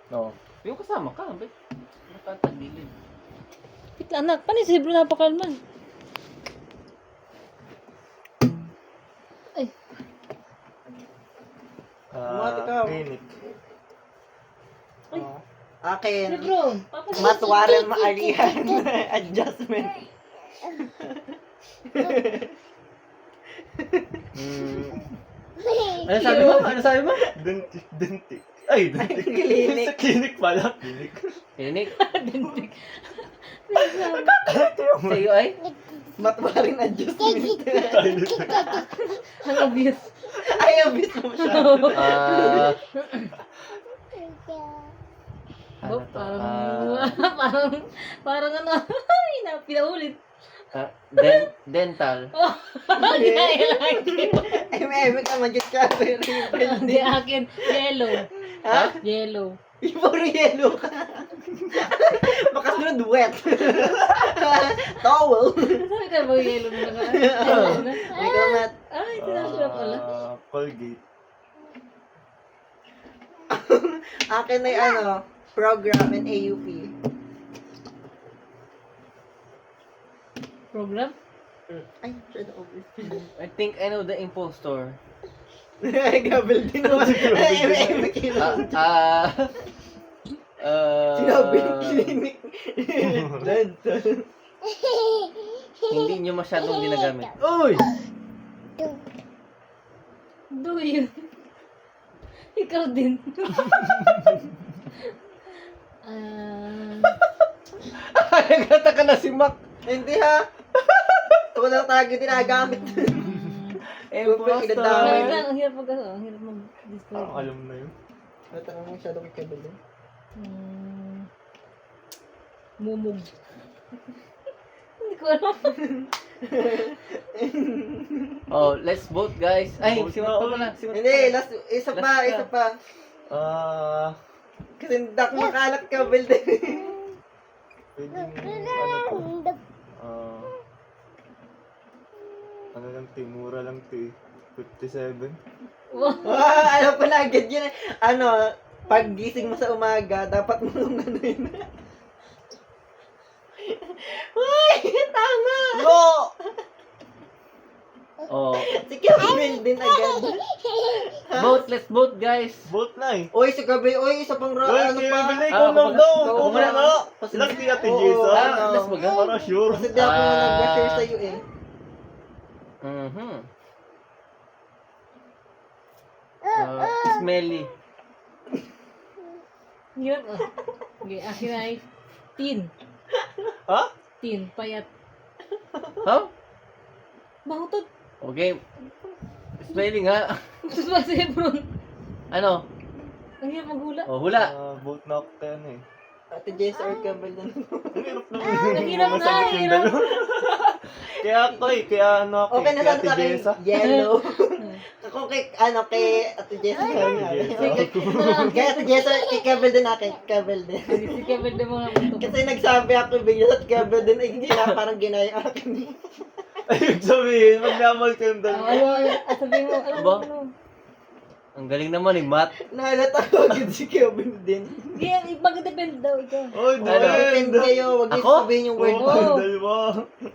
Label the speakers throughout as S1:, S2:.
S1: No. Yung kasama ka, bet. Nakatagilid.
S2: Anak, paano si Bro napakalman? Ay,
S3: Bumati ka.
S4: Clinic.
S2: Ay.
S3: Akin.
S2: si Bro.
S3: Matwaren maarihan. Adjustment.
S1: Ano sabi mo? Ano sabi mo?
S4: Dentic. Ay, dentic.
S3: Clinic.
S4: Sa clinic pala. Clinic.
S1: Clinic.
S2: Dentik.
S1: Sa iyo ay?
S3: Matwaren adjustment.
S2: Ang obvious.
S3: Ay, abis mo siya.
S1: Ano
S2: Oh,
S1: to?
S2: parang ano, pinaulit.
S1: Dental.
S2: Hindi na ilang.
S3: Ay, may ka magit ka.
S2: Hindi akin. Yellow.
S3: Ha?
S2: Yellow.
S3: Yung puro yellow ka. Baka sunod wet. Towel.
S2: Sabi ka ba yellow na nakaraan?
S3: May kamat.
S2: Ay, tinasura pala.
S4: Colgate.
S3: Akin ay ano, program and AUP.
S2: Program?
S3: Ay, shut up.
S1: I think I know the impostor.
S3: Gabel din naman. Ay, sinabi ng clinic. Dental.
S1: Hindi nyo masyadong ginagamit. Uy!
S2: Do yun. Ikaw din.
S1: Nagkataka na si Mac.
S3: Hindi ha. Ito lang talaga ginagamit.
S1: Impostor.
S2: Ang hirap ang hirap mag-describe.
S4: Alam na yun.
S3: Ito naman masyado kay Gabel din.
S2: Mumug. Hindi ko alam.
S1: Oh, let's vote guys. Ay, si Mac pa pala. Si Mac
S3: Hindi,
S1: pala.
S3: last, isa
S1: Last
S3: pa,
S1: ka.
S3: isa pa. Kasi hindi ako makalat Gabel din.
S4: Pwedeng, ano to? Ano lang, mura lang 57.
S3: Alam ko na agad yun. Ano, pag gising mo sa umaga, dapat mo nung ano yun. Uy, tama!
S1: No! Oh,
S3: Si Gabel din agad.
S1: vote, let's vote guys.
S4: Vote na eh.
S3: Uy, si Gabel, uy, isa pang
S4: Uy,
S3: ano
S4: kaya
S3: pa.
S4: Bel,
S1: Ah,
S4: ikaw na
S1: kapag-
S4: daw.
S3: ikaw
S4: Ikaw
S3: muna.
S4: na.
S3: Kasi-
S4: Last ni Ate
S3: Oo,
S4: Jessa.
S3: ano.
S1: Let's mag-
S4: Para sure.
S3: Kasi di ako nag-share sa'yo eh.
S1: Smelly.
S2: Hirap ah. Okay, akin ay tin.
S4: Ha?
S2: Tin, payat.
S1: Huh?
S2: Bahutot.
S1: Okay. Smelly nga.
S2: Gusto ba si Hebron?
S1: Ano?
S2: Ang hirap maghula.
S1: Oh, hula.
S4: Vote na ako kaya na eh.
S3: Ate Jessa or Gabel din.
S4: Ang hirap naman.
S2: Ang hirap na,
S4: Masagot yung
S2: hirap.
S4: dalawa. Kaya ako eh, kaya ano ako
S3: Okay na
S4: kay
S3: lang
S4: Ate
S3: sa akin,
S4: Jessa.
S3: yellow. Ako kay, ano, kay Ate Jessa. Kay Ate Jessa, kay Gabel din akin. Gabel din.
S2: Si Kevin din mga buto.
S3: Kasi nagsabi ako bigla at Gabel din ay parang ginaya akin.
S4: Ayun sabihin, maglamal kayong dalawa.
S2: Sabihin mo, alam mo,
S1: Ba?
S2: ano?
S1: Ang galing naman ni Matt.
S3: Nahalata ko agad si Gabel din.
S2: Kaya, mag-depend daw ikaw.
S4: Oy,
S3: Depende kayo, wag niyo
S1: Ako?
S3: sabihin yung word.
S4: Oo,
S2: Oo.
S4: dalawa.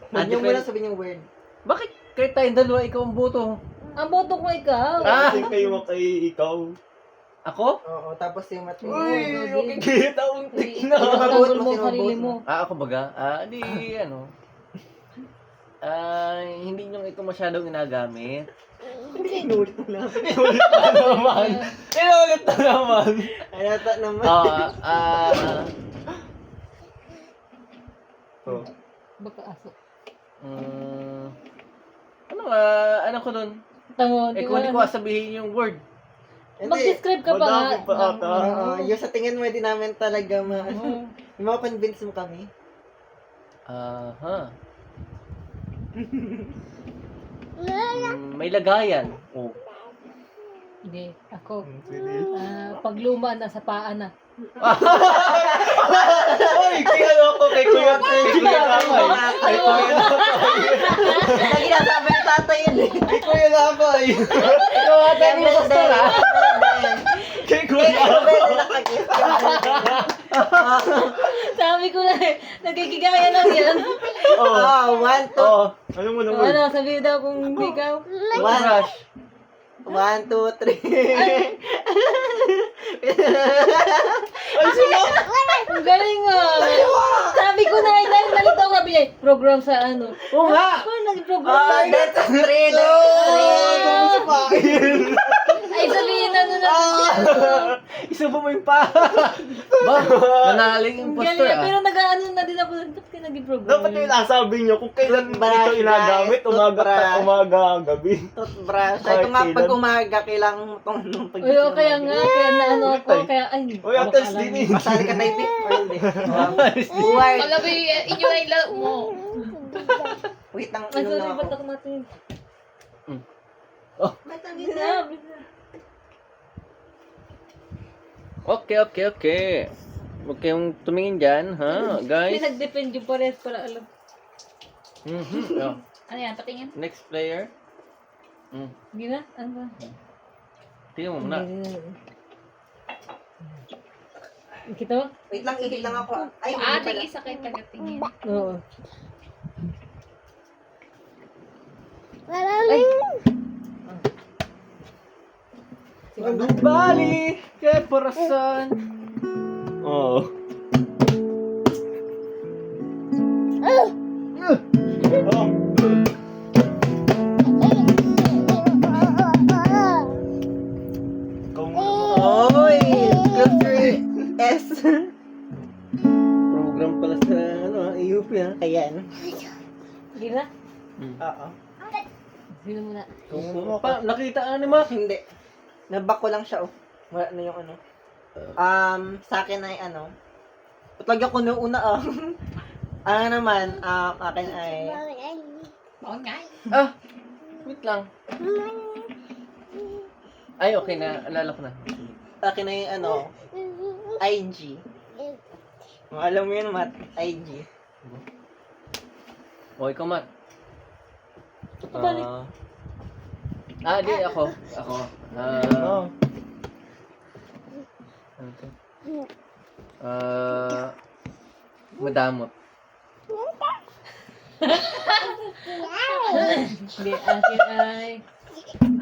S3: Wag niyo muna sabihin yung word.
S1: Bakit kayo tayong dalawa ikaw ang boto?
S2: Ang boto ko ikaw.
S4: Kasi kayo kay ikaw.
S1: Ako?
S3: Oo, tapos yung mat.
S4: Uy,
S2: Ikaw
S4: okay,
S2: din.
S4: kita untik
S3: Ikaw
S4: na.
S3: ba?
S2: Tanggol mo
S3: Sino
S2: ang sarili
S3: vote
S2: mo.
S1: Ako baga? Di ano. Hindi nyo ito masyadong ginagamit.
S3: Hindi, inulit mo lang.
S4: Inulit na naman. Inulit na naman.
S3: Halata naman.
S4: Oh.
S2: Baka aso.
S1: Ano ko dun?
S2: Tango,
S1: Kung hindi ko sabihin yung word.
S2: mag-describe ka pa nga.
S4: Madami pa ata.
S3: Oo, yung sa tingin mo, hindi namin talaga
S2: Oo.
S3: yung ma-convince mo kami.
S1: May lagayan. Oh.
S2: Hindi, ako.
S4: Pwede.
S2: Pag luma na, sa paa na.
S4: Oy, kaya ako kay Kuya Kamay. Kay Kuya Kamay.
S3: Lagi nasabi ng tatay yun eh.
S4: Kay Kuya Kamay.
S1: Ikaw ata yung impostor ah.
S4: Kay Kuya Kamay.
S3: Nakagis.
S2: Sabi ko na eh, nagkikigaya lang yan.
S3: Oh, 1, 2.
S4: Oo. Ano mo naman?
S2: Ano, sabi daw kung hindi ka.
S3: 1, 2, 3.
S4: Ay, sino?
S2: Ang galing ah. Sabi ko na eh, dahil nalito ka niya. Program sa ano.
S1: Oo nga!
S2: Paano nag-program?
S3: That's a 3.
S2: Ay, sabihin na nun natin.
S1: Isubo mo yung pa! Ba? Manaling yung
S2: Galing
S1: impostor
S2: ah.
S1: ah.
S2: Pero nag-ano na din ako. Ba't ka nag-program?
S4: Dapat yung nasabi nyo kung kailan
S3: Toothbrush,
S4: ito inagamit,
S3: guys. Toothbrush.
S4: umaga, gabi.
S3: Toothbrush.
S4: Kahit
S3: Ay, kung nga pag
S4: kailan.
S3: umaga, kailangan mo itong pag
S2: Uy, oh, kaya nga. Kaya naano ako.
S4: Tay.
S2: Kaya, ay.
S4: Uy, ang test din eh.
S3: Masali ka typing or hindi? Word.
S5: Alam mo, inyo ay laro mo.
S3: Wait lang,
S2: Ay,
S3: inom
S2: sorry,
S3: lang
S2: ba't
S3: ako.
S2: ako natin?
S3: Ba't ang
S2: Bilis
S3: gina?
S2: na, bilis na.
S1: Okay. Huwag kayong tumingin dyan, ha,
S2: Hindi
S1: guys?
S2: nag-depend yung pares para alam.
S1: Oh.
S5: Ano yan, patingin?
S1: Next player.
S2: Hindi na? Ano ba?
S1: Tingnan mo muna.
S2: Kita mo?
S3: Wait lang, ihit lang ako. Ay, hindi
S5: Ating
S3: pala.
S5: isa kay tagatingin.
S2: Oo. Ay!
S1: Bali! Kaya parasan!
S4: Oo. Oh. Ikaw muna.
S3: Oy! Filter S.
S1: Program pala sa, AUP ha.
S3: Ayan.
S2: Hindi na?
S3: Oo.
S2: Sino muna?
S4: Ikaw muna.
S1: Nakita ka ni Mac.
S3: Hindi. Nabak ko lang siya, oh. Wala na yung ano. Sa akin ay ano. Patlag ako noong una, oh. Ano naman, akin ay...
S5: Oo nga.
S1: Wait lang. Ay, okay na. Alala ko na.
S3: Akin ay ano, IG. Alam mo yun, Matt? IG.
S1: O, ikaw, Mac.
S2: Balik.
S1: Di ako. Ako.
S4: Oh.
S1: Ano to? Madamot.
S2: Hindi, akin ay...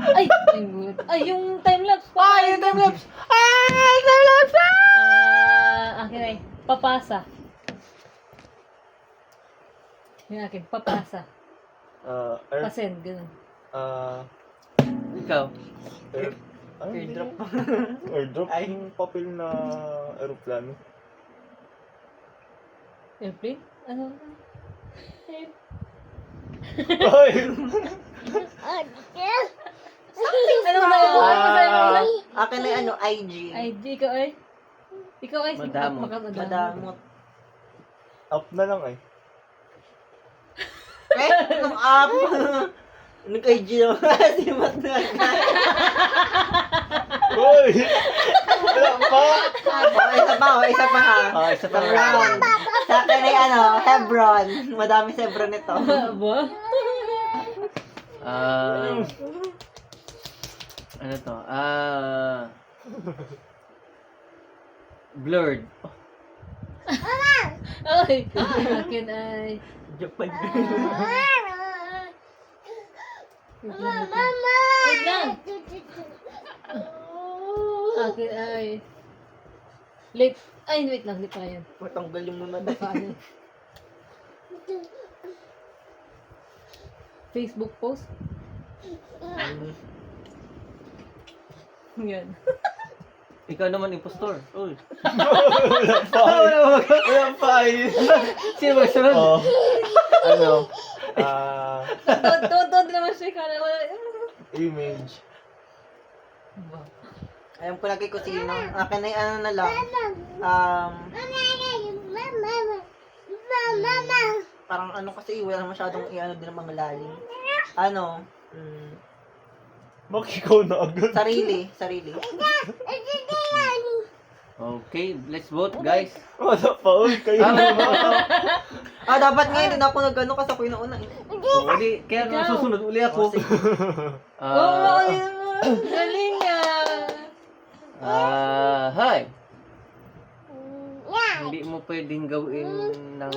S2: Ay! Ay, good. Ay, yung time-lapse.
S1: Yung time-lapse! Time-lapse!
S2: Akin ay papasa. Yung akin, papasa. Pasend, ganun.
S1: Ikaw.
S3: Airdrop.
S4: Airdrop yung papel na aeroplano.
S2: Airplane? Ano?
S4: Ay!
S2: Ano na?
S3: Akin ay ano, IG.
S2: IG, ikaw ay? Ikaw ay?
S1: Madamot.
S3: Madamot.
S4: Up na lang eh.
S3: Anong up? Nag-IG naman. Si Matt na.
S4: Uy! Wala pa!
S3: Isa pa ha.
S1: Isa pa.
S3: Round. Sa akin ay ano, Hebron. Madami sa Hebron ito.
S2: Ba?
S1: Ano to? Blurred.
S2: Ay! Akin ay...
S3: Japan.
S2: Wait lang! Akin ay... Late. Ay, wait lang. Di pa yan.
S3: Matanggal yung muna.
S2: Baka ano. Facebook post? Yan.
S1: Ikaw naman impostor. Uy.
S4: Wala pa eh.
S1: Sino ba sunod?
S4: Oh. Ano?
S2: Tuntun din naman siya. Kala wala.
S4: Image.
S3: Ayaw ko lagi ko sino. Akin ay ano na lang. Parang ano kasi wala masyadong i-ano din ang mga lalim. Ano?
S4: Bakit ikaw na agad?
S3: Sarili.
S1: Okay, let's vote, guys.
S4: Wala pa, uy. Kayo na.
S3: Dapat ngayon din ako nag-ano kasi ako yung nauna.
S1: Uli, kaya nung susunod, uli ako.
S2: Oo, yun. Galing nga.
S1: Hi. Hindi mo pwedeng gawin ng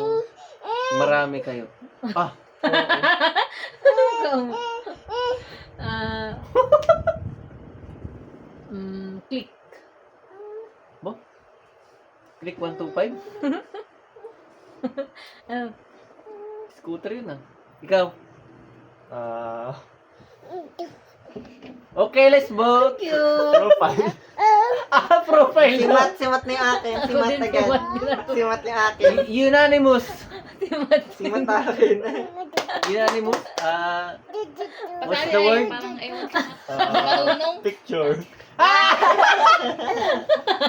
S1: marami kayo. Ah,
S2: Ikaw. Click.
S1: bo? Click 125?
S2: Ah,
S1: Scooter yun ah. Ikaw. Okay, let's vote.
S2: cute.
S4: Profile.
S1: Profile.
S3: Simat na yung akin.
S2: Ako
S3: Simat
S2: din,
S3: agad.
S2: simat din ako.
S3: Simat yung akin.
S1: Unanimous.
S3: Simat akin.
S1: Unanimous. What's the word?
S5: Parang ewan ko. Marunong.
S4: Picture.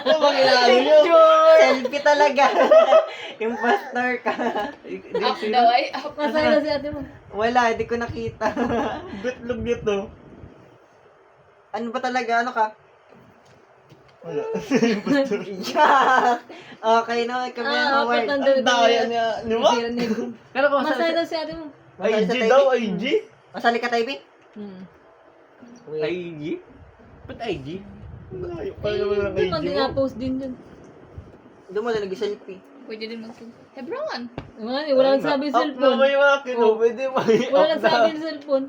S1: Picture!
S3: Selfie talaga. Impostor ka.
S5: Up daw ay up.
S2: Nasaan na si ate mo?
S3: Wala, hindi ko nakita.
S4: Bitlog nito.
S3: Ano ba talaga? Ano ka?
S4: Wala.
S3: Yeah. Okay na, kami ang
S2: Apat
S3: award.
S2: nandun.
S4: Ang daya niya. Di ba?
S2: Masira negro.
S1: Pero kung
S2: Masaya
S1: sa
S2: daw si ate mo.
S3: Masali
S4: IG
S3: sa
S4: daw,
S3: Taipei?
S4: IG.
S3: Masali ka, Taipei?
S1: IG? Ba't IG?
S4: Layo pa naman ng
S2: Doon man
S4: IG
S2: din
S4: mo.
S2: na-post din dun.
S3: Doon mo lalagay selfie.
S5: Pwede din mag-film. Hebron.
S2: Wala nagsabi yung
S4: Up
S2: cellphone.
S4: naman yung akin, oh. Pwede mo
S2: Wala nagsabi yung cellphone.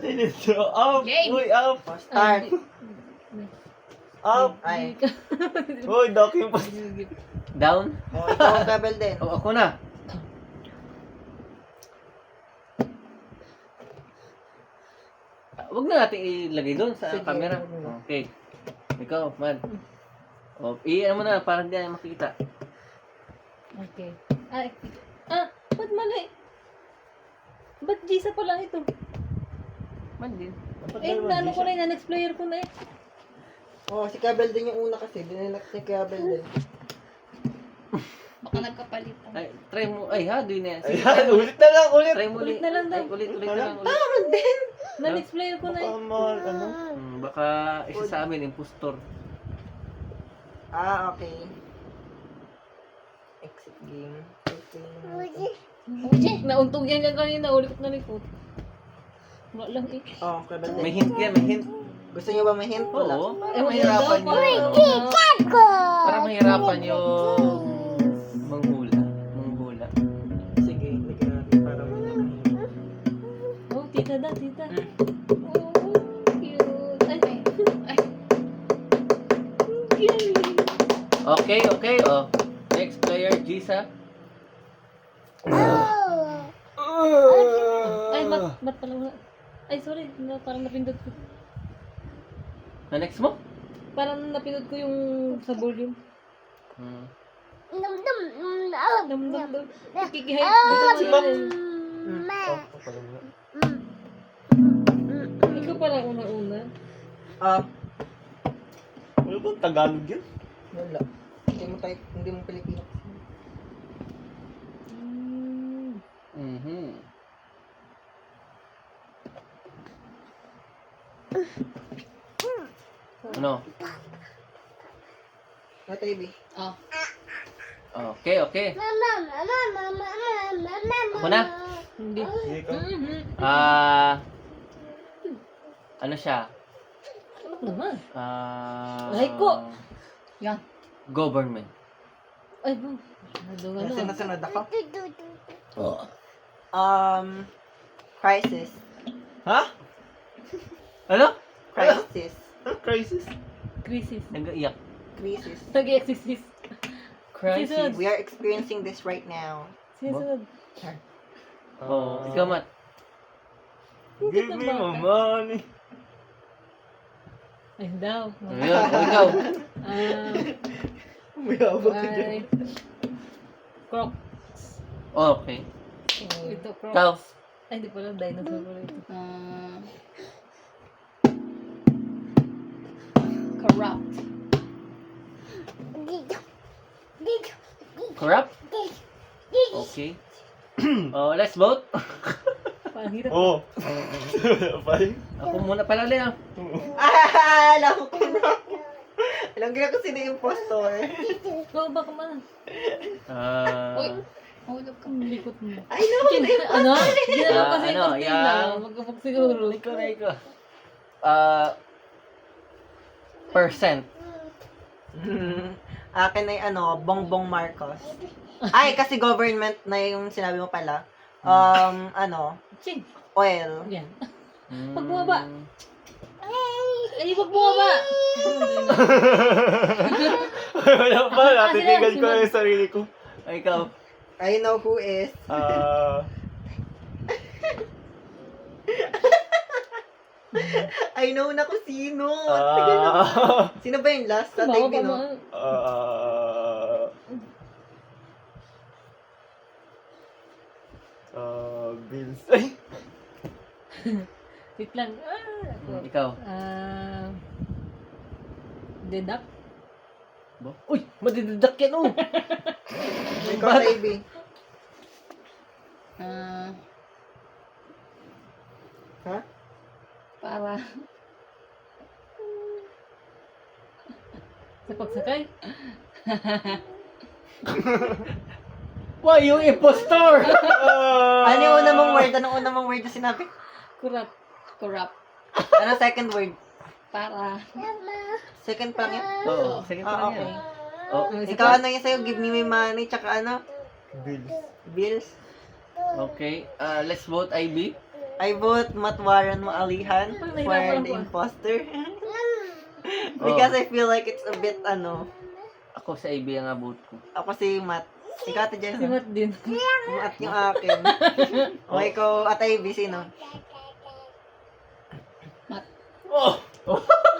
S4: Tinito. Up.
S5: Game.
S4: Uy, up.
S3: Oh, start.
S4: Up.
S3: Ay.
S4: Uy, docking pa.
S1: Down?
S3: Oh, ikaw ang kabel din.
S1: O, ako na. Huwag na natin ilagay doon sa
S3: Sige,
S1: camera.
S3: huwag na.
S1: Okay. Ikaw, man. O, ano mo na, para hindi na makikita.
S2: Okay. Ba't mali? Ba't Gisa pa lang ito?
S1: Man din.
S2: Naano ko na yun, next player ko na eh.
S3: Oh, si kabel din yung una kasi. Bininak si kabel din.
S5: Baka nagkapalitan.
S1: Ay, try mo. Ay, ha, doon na yan. Sige,
S4: Ayan, ulit na lang, ulit.
S1: try mo ulit.
S2: Ulit na lang daw.
S1: Ay, ulit na lang. Ulit.
S3: Meron din.
S2: Na next player ko na eh.
S4: Mahal, ano?
S1: Baka isa sa amin, impostor.
S3: Ah, okay. Exit game. Okay.
S2: Nauntog yan yan kanina, ulit na likot. Wala lang eh.
S3: Oh, kabel din.
S1: May hint yan, may hint.
S3: Gusto niyo ba may hint? Wala.
S1: Oo. Para
S2: Ewan ko
S1: mahirapan
S2: daw,
S1: yung...
S2: parang-
S1: Para mahirapan yung... Manghula. Manghula.
S3: Sige, lagyan natin para
S2: Oh, tita da, tita.
S5: Oh, cute. Ay, ay.
S1: Okay, okay. Oh. Next player, Gisa.
S2: Ay, ba't pala wala? Ay, sorry. Parang napindot ko.
S1: Na next mo?
S2: Parang napindot ko yung sa volume.
S1: Hmm.
S2: Damdam daw. Kikihay.
S4: Si Ma'am.
S2: Ikaw pala una-una.
S3: Ah,
S4: Ano ba? Tagalog yun?
S3: wala. Hindi mo Pilipino.
S1: Mhm. Ano?
S3: Na baby.
S5: Oh.
S1: Okay, okay. Ako na?
S2: Hindi.
S4: Sige ka.
S1: Ano siya?
S2: Ano naman?
S1: Ay
S2: ko.
S5: Yan.
S1: Government.
S2: Ay, ba? Ano?
S3: Nasunod ako.
S1: Oh.
S3: Crisis.
S4: Ha?
S1: Ano?
S3: Crisis.
S4: Crisis?
S2: Crisis.
S1: Nag-iyak.
S3: Crisis.
S2: Nag-exist.
S1: Crisis.
S3: We are experiencing this right now.
S2: Sinusunod.
S1: Oh, ikaw, Matt.
S4: Give me my money.
S2: Ay, daw.
S1: Ayun, ikaw.
S4: May hawak ka dyan.
S2: Ay. Croc.
S1: Okay.
S2: Ito, croc.
S1: Ikaw.
S2: Ay, hindi pala. Dinosaur pala ito.
S5: Corrupt.
S1: Corrupt? Okay. Oh, let's vote.
S2: Parang hirap.
S4: Oh. Fine.
S1: Ako muna pala ulit. Ah.
S3: Alam ko na. Alam ko na kung sino yung impostor.
S2: Oo, baka man.
S5: Uy. Mahulog ka.
S2: Ang likot mo.
S3: I know.
S2: Ano? Hindi naman kasi
S1: Ano,
S2: konti
S1: yan.
S2: lang. Magkapag siguro.
S1: Ikaw na ikaw. Percent.
S3: Akin ay ano, Bongbong Marcos. Ay, kasi government na yung sinabi mo pala. Ano,
S2: Sing.
S3: oil.
S2: Yan.
S1: Mm.
S2: Pag bumaba. Ay, wag bumaba.
S4: Wala pa, natitigan ko yung sarili ko.
S1: Ay, ikaw.
S3: I know who is. I know na kung sino. Tagal na. Sino ba yung last? Sa
S2: Bumaba
S3: TV, no?
S2: mo.
S4: Bills. Ay!
S2: Wait lang. Ako.
S1: Ikaw.
S2: Deduct.
S1: Ba? Uy, madididak yan, oh.
S3: Ikaw, baby. Ha?
S5: Para.
S2: Sa pagsakay.
S1: Why, yung impostor?
S3: Ano yung una mong word? Anong una mong word na sinabi?
S2: Corrupt.
S5: Corrupt.
S3: Ano second word?
S5: Para.
S3: Second pa yan?
S1: Oo, sige pa lang
S3: okay.
S1: yan. Oh,
S3: Ikaw ano yung sa'yo? Give me my money, tsaka ano?
S4: Bills.
S3: Bills.
S1: okay. Let's vote IB.
S3: I vote Matt Warren Maalihan
S2: Parang
S3: for
S2: nahirapan
S3: the
S2: ako.
S3: imposter. Because I feel like it's a bit, ano,
S1: Ako sa IB ang vote ko.
S3: ako si Matt. Ikaw, Ate Jessa.
S2: Si Matt din.
S3: Matt yung akin. O ikaw, Ate Ivy, sino?
S1: Oh!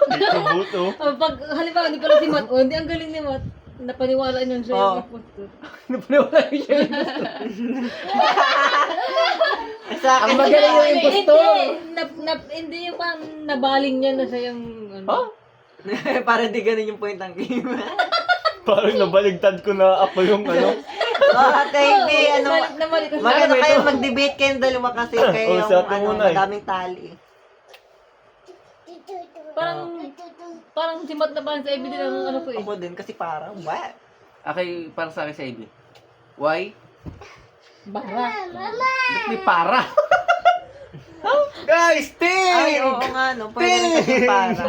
S4: Ito buto.
S2: Pag halimbawa, hindi pala si Matt. Oh, hindi ang galing ni Matt. Napaniwala niyan siya yung
S3: Oh.
S2: impostor.
S1: Napaniwala ko siya yung impostor.
S3: Sa akin,
S1: Ang magaling yung impostor.
S2: Hindi yung parang nabaling niya na siya yung ano.
S1: Oh?
S3: para di ganun yung point ng game.
S4: Parang nabaligtad ko na ako yung ano.
S3: Ate Ivy, ano,
S2: Namali ko
S3: maganda kayo mag-debate kayong dalawa kasi kayo yung,
S4: sa atin
S3: ano,
S4: muna eh.
S3: madaming tali.
S2: Parang si Matt na parang sa IB din ang ano ko eh.
S3: Ako din, kasi parang, what?
S1: Okay, para sa akin sa IB. Why?
S2: Bara.
S1: Ba't may para?
S4: Guys,
S3: Ay,
S4: think!
S3: oo nga, no. Pwede rin kasi para.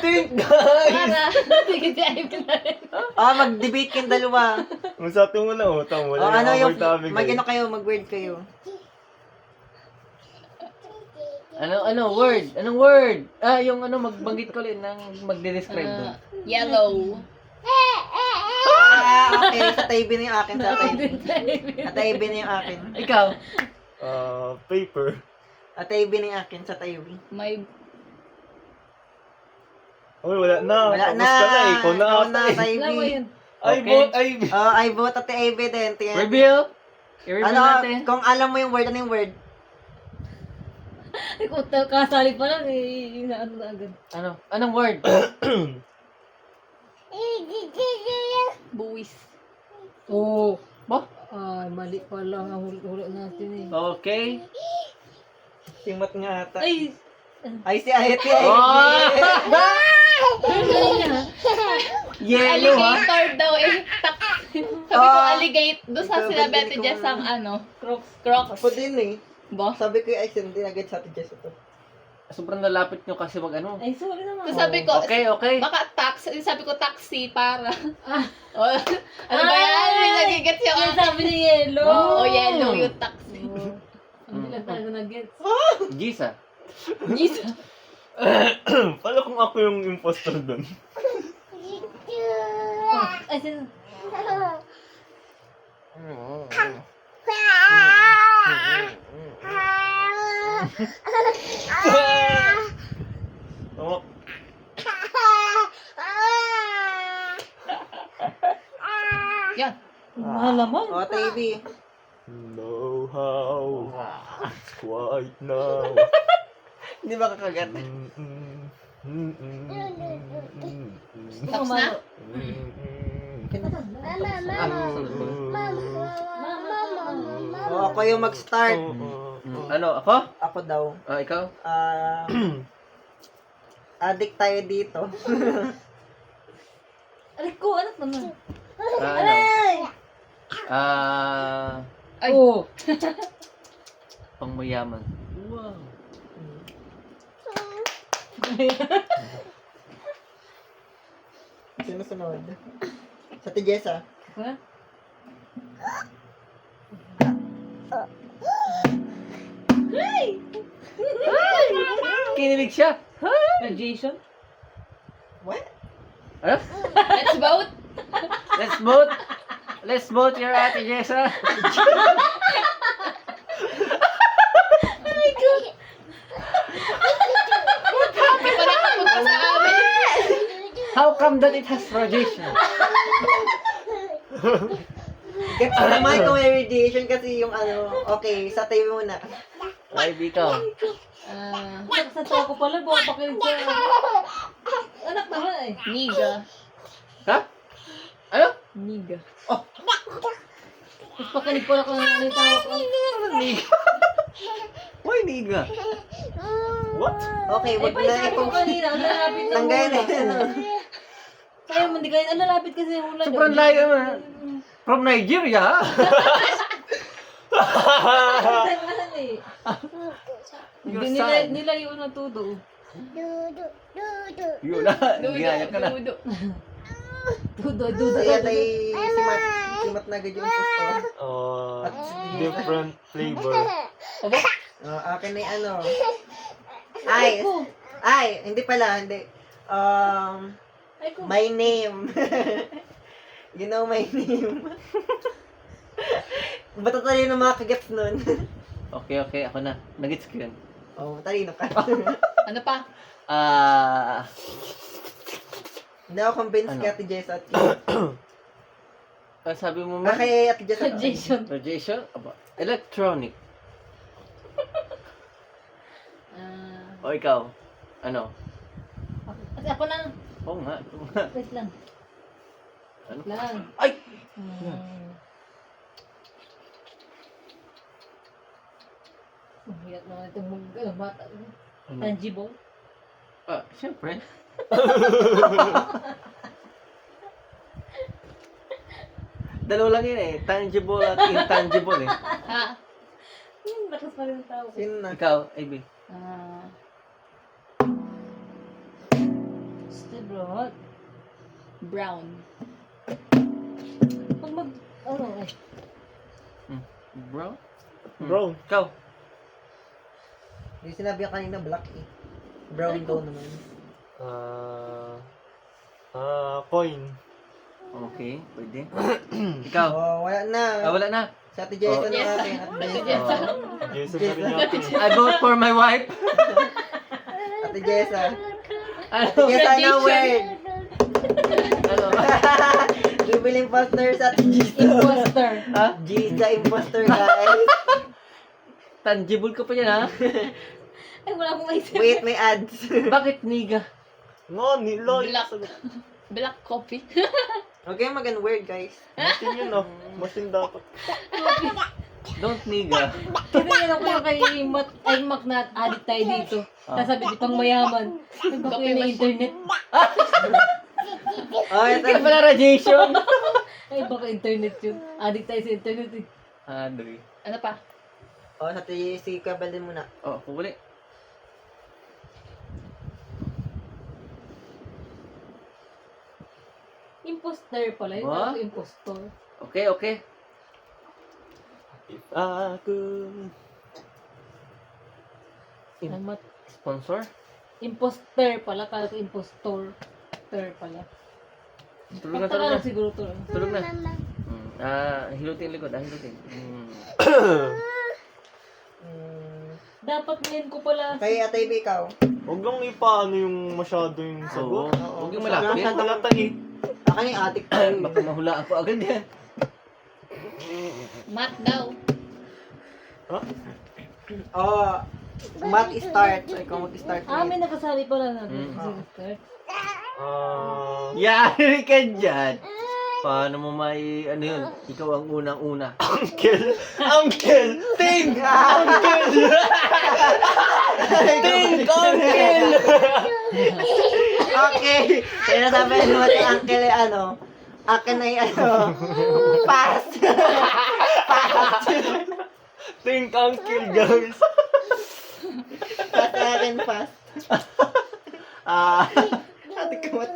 S4: Think, guys!
S2: Bara. Sige si IB na rin.
S3: Mag-debate kayong dalawa.
S4: Kung sa atin mo na, utang mo.
S3: Ano yung,
S4: mag-word
S3: mag-word kayo.
S1: Anong word? Anong word? Yung magbanggit ko ulit ng magde-describe doon.
S5: Yellow.
S3: Okay, sa Ivy na yung akin, sa Ivy. At Ivy na yung akin.
S1: Ikaw?
S4: Paper.
S3: At Ivy na yung akin, sa Ivy.
S5: May
S4: Uy, wala na.
S3: Wala
S4: Tapos
S3: na.
S4: ka na eh. Ikaw na
S3: Ikaw
S4: ata
S3: na,
S4: eh.
S3: sa
S2: Alam mo
S3: Ivy.
S2: yun.
S4: I
S1: Okay.
S4: vote, I
S3: I vote at Ivy din. Tingnan.
S1: Reveal? I-reveal
S3: Ano,
S1: natin.
S3: kung alam mo yung word, ano yung word?
S2: Ikaw, kasali pa lang eh. Ano na agad.
S1: Ano? Anong word?
S5: buwis.
S2: Oo.
S1: Ba?
S2: Mali pala ang hula natin eh.
S1: Okay.
S3: Simat nga ata.
S2: Ay!
S3: Ay, si Ivy.
S1: Oh!
S2: Ang galing niya.
S1: Yellow, ha?
S5: Alligator daw eh. Sabi ko alligator. Doon sa
S3: ikaw,
S5: sinabi
S3: ba't
S5: ate
S3: hindi ko
S5: Jess ang
S3: ma-
S5: ano.
S2: Crocs.
S5: Crocs.
S3: Ako din eh.
S5: Ba?
S3: Sabi ko yung Ice, hindi nagad sa atin Jess ito.
S1: Sobrang nalapit nyo kasi mag-ano.
S2: Ay, sorry naman.
S5: So sabi ko,
S1: Okay, okay.
S5: baka sabi ko taxi para.
S2: Ah.
S5: Oh, ano ba yan? May nagigets yung
S2: Yan sabi ni Yellow.
S5: Oo, yellow yung taxi.
S2: Ang bilang talaga nag-gets.
S1: Gisa.
S5: Gisa.
S4: Pala kung ako yung impostor dun.
S2: Ay, sin...
S4: Oh,
S5: Yan.
S2: Mahal naman.
S3: O, Ate Ivy.
S4: know how. It's quite now.
S3: Hindi ba kakagat?
S5: Tapos na?
S3: O, ako yung mag-start.
S1: Ano, ako?
S3: Ako daw.
S1: Ikaw?
S3: Addict tayo dito.
S2: Aray ko, anak naman.
S1: Ano?
S5: Ay.
S2: Oo.
S1: Pangmayaman.
S2: Wow.
S3: Sino sunod? Sa Ate Jessa.
S2: Ha?
S1: Kinilig siya.
S2: Radiation?
S3: What?
S1: Ano?
S5: Let's vote.
S1: Let's vote. Let's vote your Ate Jessa.
S5: Hindi pa nakapunta sa amin.
S1: How come that it has radiation?
S3: Gets ko naman kung may radiation kasi yung ano, okay, sa tayo muna.
S1: Ay, ikaw.
S2: Sa tawa ko pala, buka pakinig sa... Anak na nga eh.
S5: Niga.
S1: Ha? Ano?
S2: Niga.
S1: Oh.
S2: Tapos pakinig pala kung ano yung tawa ko.
S1: Niga. Why niga?
S4: What?
S3: Okay,
S2: Eh,
S3: wag
S2: pa
S3: na
S2: sabi ko
S3: itong...
S2: kanina, ang lalapit ng
S3: Tanggalin na
S2: ulan.
S3: yan.
S2: Kaya mo, hindi kayo, ang lalapit kasi yung ulan.
S1: Sobrang layo man. From Nigeria.
S2: Tangahan eh. Hindi
S1: Your
S2: nila,
S1: son.
S2: nila yung natudo.
S1: Yun na. Gaya ka na.
S5: Dudo.
S2: Dudo.
S3: So, yan ay si Mat na agad yung gusto.
S4: Different flavor.
S3: Akin ay ano. Ay, hindi pala, hindi.
S2: Ay ko.
S3: My name. You know my name. Ba't talino ng mga kagets nun?
S1: Okay, ako na. Nagits ko yun.
S3: Oh, talino ka.
S5: Ano pa?
S3: Hindi ako convinced
S1: Ano?
S3: kay Ate Jess at Kim.
S1: Sabi mo man?
S3: Kay Ate Jess at
S2: Radiation.
S1: Radiation? Aba, electronic. O ikaw? Ano?
S2: Kasi ako lang.
S1: Oo nga.
S2: Wait lang.
S1: Ano?
S2: Lang.
S1: Ay!
S2: Mahirap naman itong bata.
S1: Ano?
S2: Tangible.
S1: Siyempre. Dalawa lang yun eh. Tangible at intangible eh.
S5: Ha?
S2: Lakas pa rin ang tao.
S3: Sino na?
S1: Ikaw, Ivy.
S2: Still broad.
S5: Brown.
S2: Pag mag... Ano eh.
S1: Bro?
S4: Brown.
S1: Ikaw.
S3: Yung sinabi ko kanina black eh. Brown daw naman.
S4: Coin.
S1: Okay, pwede. Ikaw.
S3: Oh, wala na.
S1: Wala na.
S3: Sa Ate Jess
S1: Oh.
S3: na akin. Ate Jess.
S4: Jason na rin natin.
S1: I vote for my wife.
S3: Ate Jess ah.
S1: Ano?
S3: Ate Jess na word.
S1: Ano?
S3: Triple imposter sa Ate Jess.
S2: Imposter.
S1: Ha?
S3: Giza imposter guys.
S1: Tangible ka pa yan ha?
S2: Ay, wala akong maisip.
S3: Wait, may ads.
S1: Bakit niga?
S4: No, nila.
S5: Black coffee.
S3: Okay, mag-an word guys.
S4: Masin yun oh. Masin dapat.
S1: Don't niga.
S2: Kasi yun ako kay Mac na addict tayo dito. Sasabi di pang mayaman. Ay, baka yun na internet.
S3: Oh, ito.
S1: Hindi ka pala radiation.
S2: Ay, baka internet yun. Addict tayo sa internet eh.
S1: Andre.
S5: Ano pa?
S3: Oh, sa Ate Jess, si Kabal din muna.
S1: Oh, pumuli.
S2: Imposter pala yun.
S1: What?
S2: Ako impostor.
S1: Okay.
S4: If I could...
S2: Salamat.
S1: Sponsor?
S2: Imposter pala. Kala ko impostor. Pala.
S1: Tulog na.
S2: Pagtakalog siguro to.
S1: Tulog na. Hilutin likod. Hilutin.
S2: Dapat ngayon ko pala.
S3: Kay Ate Ivy, ikaw.
S4: Huwag lang ipaano yung masyado yung sagot.
S1: Huwag yung malapit.
S4: Malata eh.
S3: Akin yung adik tayo.
S1: Baka mahulaan ko agad yan.
S5: Math daw.
S3: Oh, math start. So, ikaw mag-start.
S2: May nakasali pala na.
S1: Yari ka dyan. Paano mo may, ano yun? Ikaw ang unang-una.
S4: Uncle! Ting! Uncle!
S1: Think, uncle!
S3: Okay. Kaya sabi naman ni Uncle ano, akin ay ano, pass.
S4: Think, uncle, guys!
S3: Pass akin, pass. Ate kamat.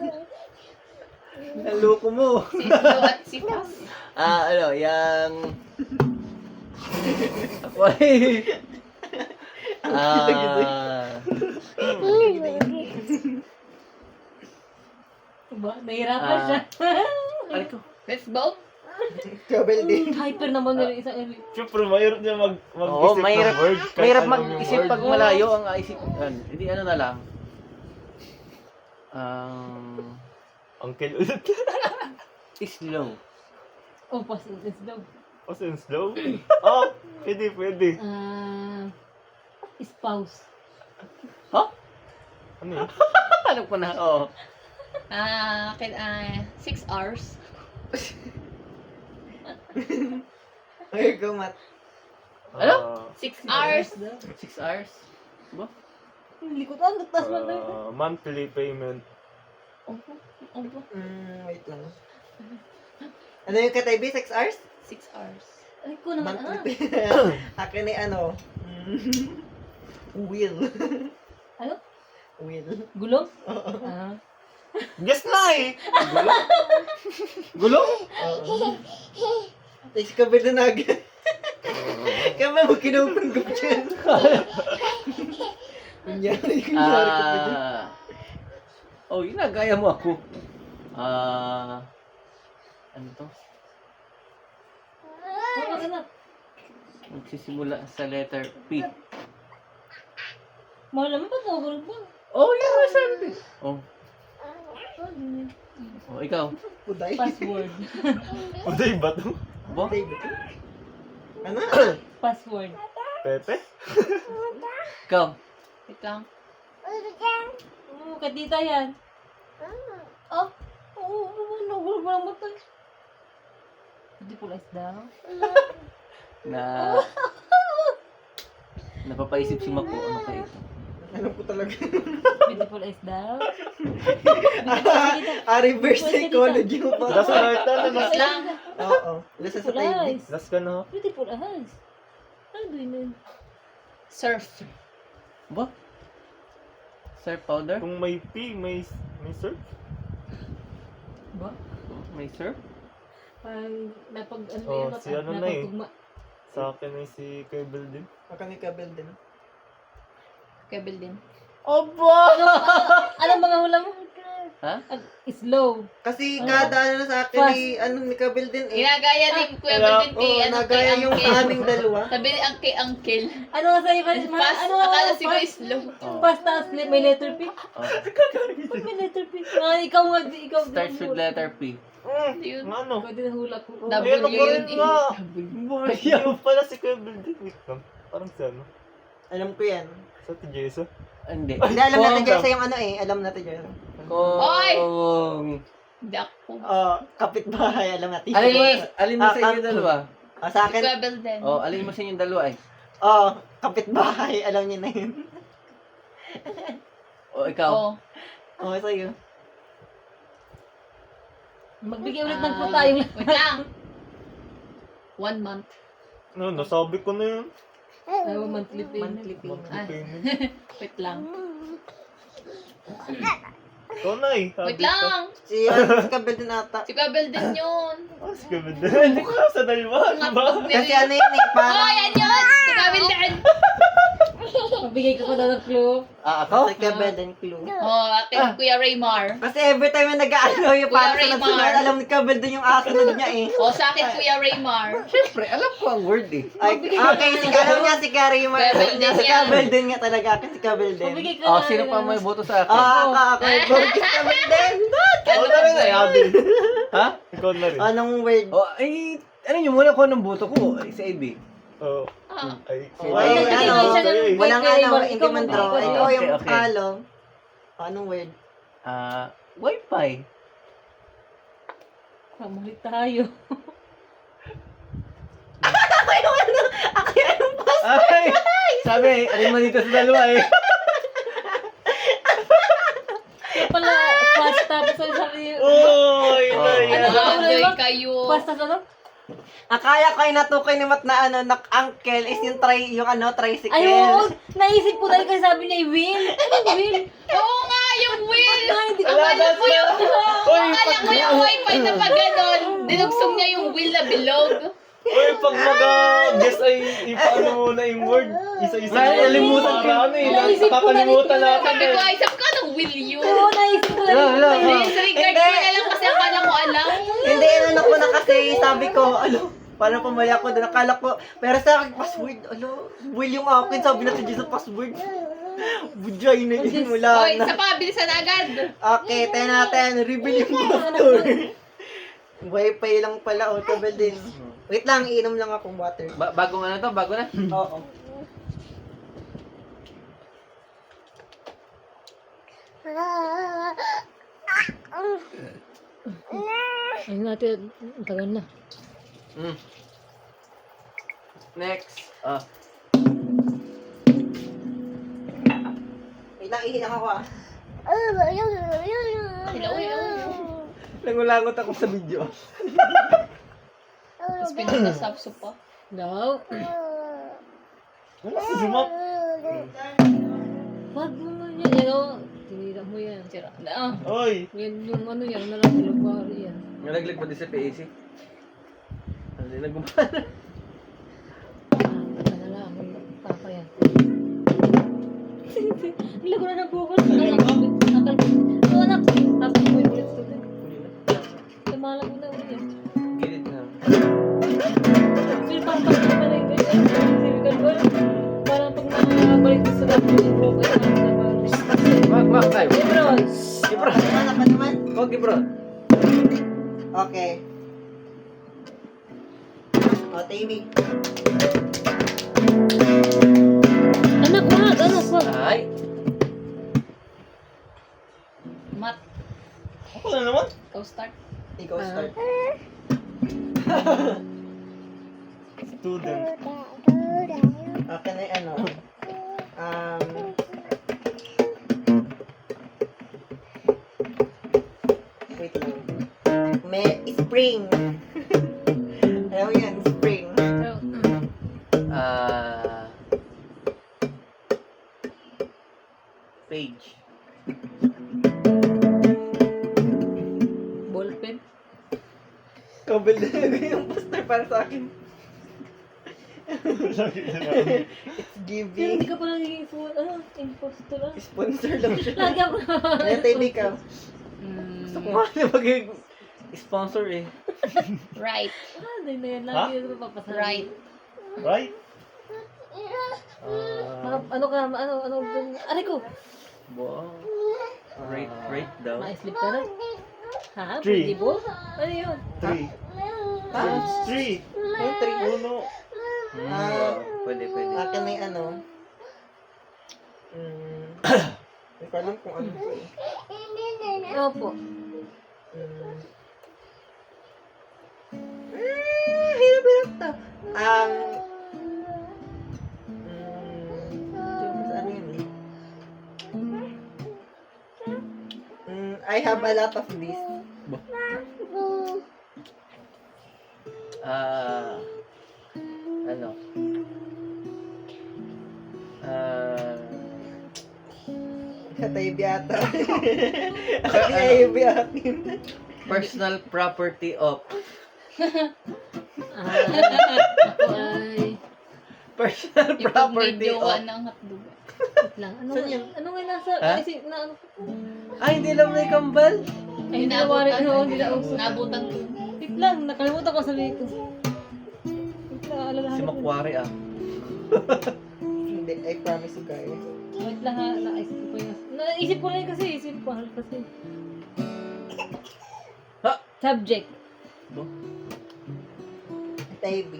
S3: Naloko mo.
S5: Si Slow at si Fast.
S1: Ano, yung... Ako ay...
S2: Diba? Nahirapan siya.
S1: Ano ko?
S5: Let's vote.
S3: Kabel din.
S2: Hyper naman nila isang
S4: Siyempre, mahirap niya
S1: Oo,
S4: mag-isip
S1: mahirap,
S4: ng word. kahit
S1: mahirap
S4: anong yung
S1: mag-isip
S4: word.
S1: pag malayo ang isip. Hindi ano na lang.
S4: Uncle ulit.
S1: Slow.
S2: Oh, pass is daw.
S4: Kasi yung slow. Oh, pwede.
S2: Spouse.
S4: Ano yun?
S1: Ano ko na? Oo.
S5: 6 hours.
S3: Ay, gumat.
S1: Ano?
S5: 6 hours.
S1: 6 hours? Ba?
S2: Likotan, tas man daw.
S4: Monthly payment.
S3: Wait lang. Ano yung katay B? 6 hours?
S5: 6 hours.
S2: Ay, ko naman
S3: Monthly. Akin ay ano? Wheel.
S2: Ano?
S3: Wheel.
S2: Gulong?
S3: Oo.
S4: Guess na eh!
S1: Gulong?
S3: Oo. Ay, si kabel na agad. Kaya ba mo kinupanggap dyan? Kunyari ka dyan.
S1: Oh, yun na, gaya mo ako. Ano to?
S2: Ano?
S1: Magsisimula sa letter P.
S2: Mahal naman ba ito? Gulong ba?
S1: Oh, yun na sabi. Oh, ikaw.
S3: Uday.
S2: Password.
S4: Uday ba to?
S1: Bo?
S3: Uday ba ito? Ano?
S2: Password.
S4: Pepe?
S1: Ikaw.
S5: Wait lang.
S2: Katita yan. Oh, nagulong ba lang mo ito? Beautiful eyes daw.
S1: Napapaisip si Mako. Ano kayo ito?
S3: Alam ko talaga.
S2: Beautiful eyes daw.
S3: Reverse psychology mo pa.
S4: Last na ito.
S5: Wait lang.
S3: Oo. Lasa sa
S2: Beautiful
S3: tayo.
S2: eyes.
S4: Last ka na.
S2: Beautiful eyes. Ano doon yun?
S5: Surf.
S1: Bo? Surf powder?
S4: Kung may P, may surf.
S2: Ba?
S1: Oh, may surf?
S2: Pang napag ano
S4: Oh,
S2: yun?
S4: si ano na eh.
S2: napagtugma.
S4: Sa akin ay si Kebel din.
S3: Baka may kabel din.
S5: Kebel din.
S2: Anong mga hula mo?
S1: Ha?
S2: Slow.
S3: Kasi kada ano sa akin
S2: Fast.
S3: ay ano may kabel din eh.
S5: Ginagaya ni Kuya Bel din kay,
S3: Oo, nagaya yung aming dalawa.
S5: Sabi ni ang kay Uncle.
S2: Ano nga sa iba?
S5: Fast.
S2: Ano?
S5: Akala siguro slow.
S1: Oh.
S2: Fast taas may letter P.
S1: Oh.
S2: Ba't may letter P? Ikaw nga, ikaw.
S1: Starts with letter P.
S5: Yun.
S4: Ano?
S2: Ikaw din ang hula ko.
S5: W
S4: Ayun ako
S5: yun
S4: rin
S5: eh.
S4: nga. Yung pala si Kebel din. Wait lang. Parang si ano?
S3: Alam ko yan.
S4: Sa Tijesa.
S1: Hindi.
S3: Hindi, alam natin
S1: Kung-
S3: Jessa yung ano eh. Alam natin Jessa.
S5: Oy!
S1: Kung...
S5: Hindi ako.
S3: Kapitbahay, alam natin.
S1: Alin mo sa inyo
S3: Kanto.
S1: dalawa?
S3: Sa
S5: Si
S3: akin,
S5: Kuya Bel din.
S1: Oh, alin mo sa inyo dalawa eh?
S3: kapitbahay, alam niyo na yun.
S1: O, ikaw.
S5: Oh.
S3: Sa'yo.
S2: Magbigay ulit ng po tayo.
S5: Wait lang. 1 month.
S4: No, nasabi ko na yun.
S2: Ay, monthly payment.
S3: Monthly payment.
S4: Monthly payment.
S5: Wait lang.
S4: Ikaw na eh. Sabi
S5: Wait
S4: ko.
S5: lang.
S3: Si kabel din ata.
S5: Si Kuya Bel din yun.
S4: Si Kebel din. Hindi ko alam sa dalawa.
S5: Nga
S4: Diba?
S5: pag
S3: Kasi ano yun eh,
S5: Oh,
S3: parang...
S5: yan yun! Si Kuya Bel din.
S2: Magbigay ko pa daw ng clue.
S1: Ako?
S3: Si kabel din clue.
S5: Oh, ating Kuya Raymar.
S3: Kasi every time na nag-ano yung
S5: Kuya
S3: parang
S5: Raymar.
S3: sunod-sunod, alam ni kabel din yung asunod niya eh.
S5: Oh, sa akin Kuya Raymar.
S1: Siyempre, alam ko ang word eh.
S3: Ay, okay, alam niya si Carrie Mar.
S5: Kabel din
S3: Si
S5: yan.
S3: kabel din nga talaga, akin si kabel din.
S2: Magbigay ko
S1: Oh,
S2: na.
S1: sino pa may boto sa akin?
S3: Ako, si kabel din.
S4: Ikaw na rin eh, Abel.
S1: Ha?
S4: Ikaw na rin.
S3: Anong word?
S1: Oh, ay, ano nyo muna ko ng boto ko? Ay, sa AB.
S4: Oo.
S5: Ah.
S4: Ay,
S3: Ay,
S2: Ay,
S3: ano,
S2: siya ng-
S3: walang
S2: Kay
S3: ano,
S2: Raymar,
S3: hindi
S2: ikaw
S3: man
S2: muna,
S3: draw.
S2: ikaw.
S3: Ikaw yung
S1: Okay, okay.
S3: kalong. Anong word?
S1: Wi-Fi.
S2: Mamulit tayo.
S3: Ako yung pass.
S1: Ay! Sabi, alin mo dito sa dalawa eh.
S2: Kaya pala, fast tapos ay sabi,
S4: Oh, yun na yan.
S2: Ano?
S5: Nag-enjoy kayo.
S2: fast tapos ano?
S3: Akaya ko ay natukoy ni Mat na ano, uncle is yung tricycle.
S2: Ay, oo, naisip ko dahil kasi sabi niya, Will. Ano, Will?
S5: Oo nga, yung wheel!
S2: Hindi ko
S5: Akala ko yung...
S4: Uy,
S5: Akala mo yung wifi na pag ganon, dinugsong niya yung wheel na bilog.
S4: Uy, pag mag-guess ay ipaano muna yung word. Isa-isa.
S1: Nalimutan ko.
S4: Ano eh.
S2: Naisip ko,
S4: Nakakalimutan natin
S5: Sabi
S4: eh.
S5: ko, ay sabi ko, anong wheel yun?
S2: Oo, naisip ko lang.
S1: Hello.
S5: Disregard ko na lang kasi akala ko alam.
S3: Hindi, ano ko na kasi, sabi ko, parang pumali ako doon, akala ko, pero sa akin, password, will yung akin, sabi natin dyan sa password. Bujay na yun, wala
S5: Oy,
S3: na.
S5: isa pa, bilisan agad.
S3: Okay, tayo natin, reveal yung pastor. Wifi lang pala, kabel din. Wait lang, iinom lang akong water.
S1: Bagong ano to? Bago na?
S3: Oo.
S2: Ayun natin, tagal na.
S1: Next.
S3: Wait lang, ihilang ako ah.
S5: Hello.
S3: Langulangot ako sa video.
S5: Tapos pinagkasapso pa.
S2: No.
S4: Ano si Jumap?
S2: Wag mo na yan. Yan o. Tinira mo yan.
S5: Sira na.
S4: Oy.
S2: Yan yung ano yan. Nalaglag yan.
S1: Nalaglag pa din sa PAC. Ano din nagumana?
S2: Baka na lang. Papa yan. Nilago na ng bukol. Akal ko. Oo anak. Tapos mo yung ulit student. Tumalag mo na ulit yan.
S1: Gilid na.
S2: Pero parang pag pala yung ganyan. Sirikan ko. Parang pag nakabalik ko sa dati yung broken na
S1: Mak, tayo.
S2: Lebron.
S1: Gibron.
S3: Ano pa naman?
S1: Oh, Gibron.
S3: Okay. O, Tammy.
S2: Anak, wag.
S1: Ay.
S5: Mat,
S4: Ako na naman.
S5: ikaw start.
S3: Ikaw start.
S4: Student.
S3: Okay na yung ano. Wait lang. May spring. Alam mo yan, spring.
S1: Page.
S2: Ballpen.
S3: Kabel na yung poster para sa akin. It's
S2: Hindi
S3: giving.
S2: ka pa nagiging imposter lang.
S3: Sponsor lang siya.
S2: Lagi ako
S3: Ano tayo, ikaw? Gusto ko nga na maging sponsor eh.
S5: Right.
S2: Hindi na yan. Lagi yun mapapasabi.
S5: Right.
S4: Right?
S2: Ano ka? Ano? Aray ko!
S1: Wow. Rate daw.
S2: Ma-slip ka na? Ha?
S4: Three.
S2: Pwede po? Ano yun?
S4: 3.
S3: Ha?
S4: 3.
S3: Yung three.
S4: Uno.
S1: Pwede.
S3: Akin na yung ano. Hindi ko alam kung ano to eh.
S2: Opo.
S3: Hirap to. Ano yun eh? I have a lot of this.
S1: Ano?
S3: Katay biyata. Katay biyatin.
S1: Personal property of.
S2: Ako ay...
S1: Personal
S5: Yung
S1: property
S5: pag-medyowa
S1: of.
S5: ng hotdog.
S2: Wait lang. Ano
S3: Saan
S2: nga?
S3: yun?
S2: Ano nga nasa...
S1: Ha?
S2: Isip na ano?
S1: Ay, hindi lang may kambal.
S2: Ay, hindi na wari. Ano? Hindi na uso.
S5: Nabutan ko.
S2: Wait lang. Nakalimutan ko sa ko. Wait lang. Alalahan
S1: Si
S2: ko.
S1: Macquarie
S3: Hindi, I promise you guys.
S2: Wait lang ha. Naisip ko pa yun. Naisip ko lang yun kasi. Isip ko kasi.
S1: Ha?
S2: Subject.
S3: Katay B.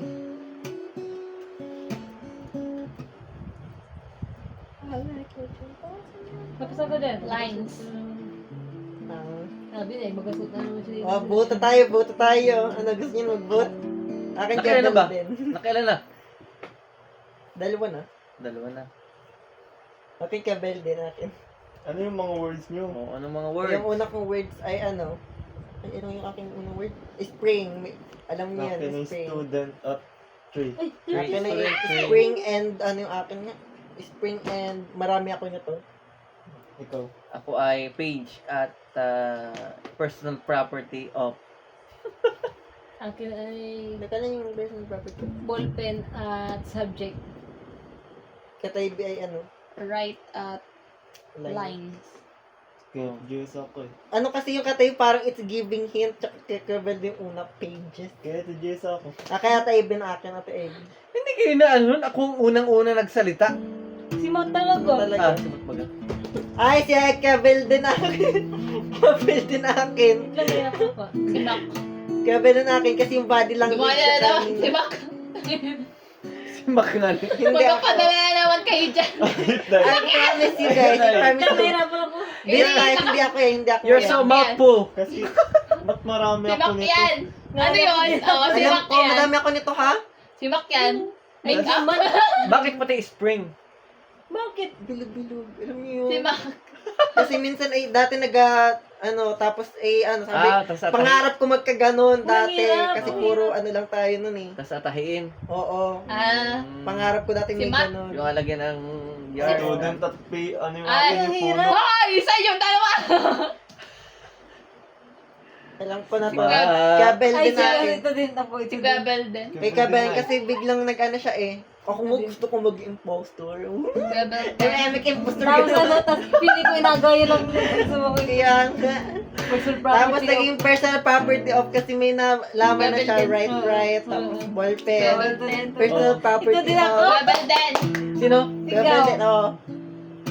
S2: Tapos ako din.
S5: Lines.
S2: Sabi na eh. Magasot na naman siya.
S3: Oh, buto tayo. Ano gusto niyo mag-vote? Akin
S1: Nakailan na
S3: Kevin
S1: ba?
S3: din.
S1: Nakailan na?
S3: Dalawa na.
S1: Dalawa na.
S3: Akin Kevin din akin.
S4: Ano yung mga words nyo?
S1: Oh, anong mga
S3: Yung
S1: words?
S3: una kong words ay ano? Ay, ano yung aking unang word? Spring. Alam niyo
S4: Akin
S3: yan,
S4: yung
S3: spring.
S4: student at 3.
S2: Ay,
S3: Akin na yung
S1: Spring.
S3: spring and ano yung akin nga? Spring and marami ako nito.
S4: Ikaw.
S1: Ako ay page at personal property of
S2: Akin ay
S3: Naka na yung personal property.
S2: ballpen at subject.
S3: Kataybi ay ano?
S5: Right at lines.
S4: Kaya, Diyos ako eh.
S3: Ano kasi yung katay parang it's giving hint tsaka kikabal yung una pages.
S4: Kaya ito Diyos ako.
S3: Kaya tayo na akin at Ebi.
S1: hindi kayo na ano, ako ang unang-una nagsalita.
S2: Si Mac talaga.
S3: Talaga.
S1: Sabat baga.
S3: Ay, si Kabel din akin. Kabel din akin.
S2: Wait lang, may ako pa.
S5: Si Mac.
S3: Kabel din akin kasi yung body language.
S5: Gumana na naman si Mac.
S1: Si Mac nga rin.
S3: Hindi ako.
S5: Magpapadala na naman kayo dyan.
S3: I promise you guys. I promise you.
S2: Nahirapan ako.
S3: This time, hindi ako eh. Hindi ako
S1: You're
S3: eh.
S1: so mouthful.
S4: Kasi, ba't marami
S5: Si
S4: ako
S5: Mac
S4: nito?
S5: yan. Ano yun? Oo, si
S3: Alam
S5: Mac
S3: ko,
S5: yan.
S3: madami ako nito ha?
S5: Si Mac yan. Make up.
S1: Bakit pati spring?
S2: Bakit?
S3: Bilog-bilog. Alam niyo yun.
S5: Si Mac.
S3: Kasi minsan ay dati tapos sabi,
S1: Tapos atahin.
S3: pangarap ko magkaganon dati.
S2: Mahirap,
S3: Kasi
S2: mahirap.
S3: puro ano lang tayo nun eh.
S1: Tapos atahiin.
S3: Oo.
S5: Ah.
S3: Pangarap ko dati
S5: Si
S3: may
S5: Matt?
S3: ganon.
S1: Yung alagyan ng yard.
S4: Student at ano yung
S5: Ay,
S4: aking
S2: ang
S4: puno.
S2: hirap.
S5: Hoy! Isa yung dalawa!
S3: Alam ko na to.
S1: Diba?
S3: Kabel
S2: Ay,
S3: din natin.
S2: ito din ako.
S5: Si Gabel din.
S3: Kay Kabel kasi biglang nag-ano siya eh. Ako mo gusto ko mag-impostor.
S5: Gabel din.
S3: Dynamic impostor
S2: Tapos
S3: ka
S2: ano, tapos pili ko inagaya lang yung sa mga
S3: Kaya nga.
S2: personal
S3: Tapos
S2: property.
S3: naging personal property of kasi may nalaman na siya
S5: Gabel din.
S3: right. Tapos ballpen.
S5: Gabel din.
S3: Personal
S1: Oh.
S3: property
S2: Ito din ako.
S3: of.
S5: Gabel din.
S1: Sino?
S3: Kabel din, oo.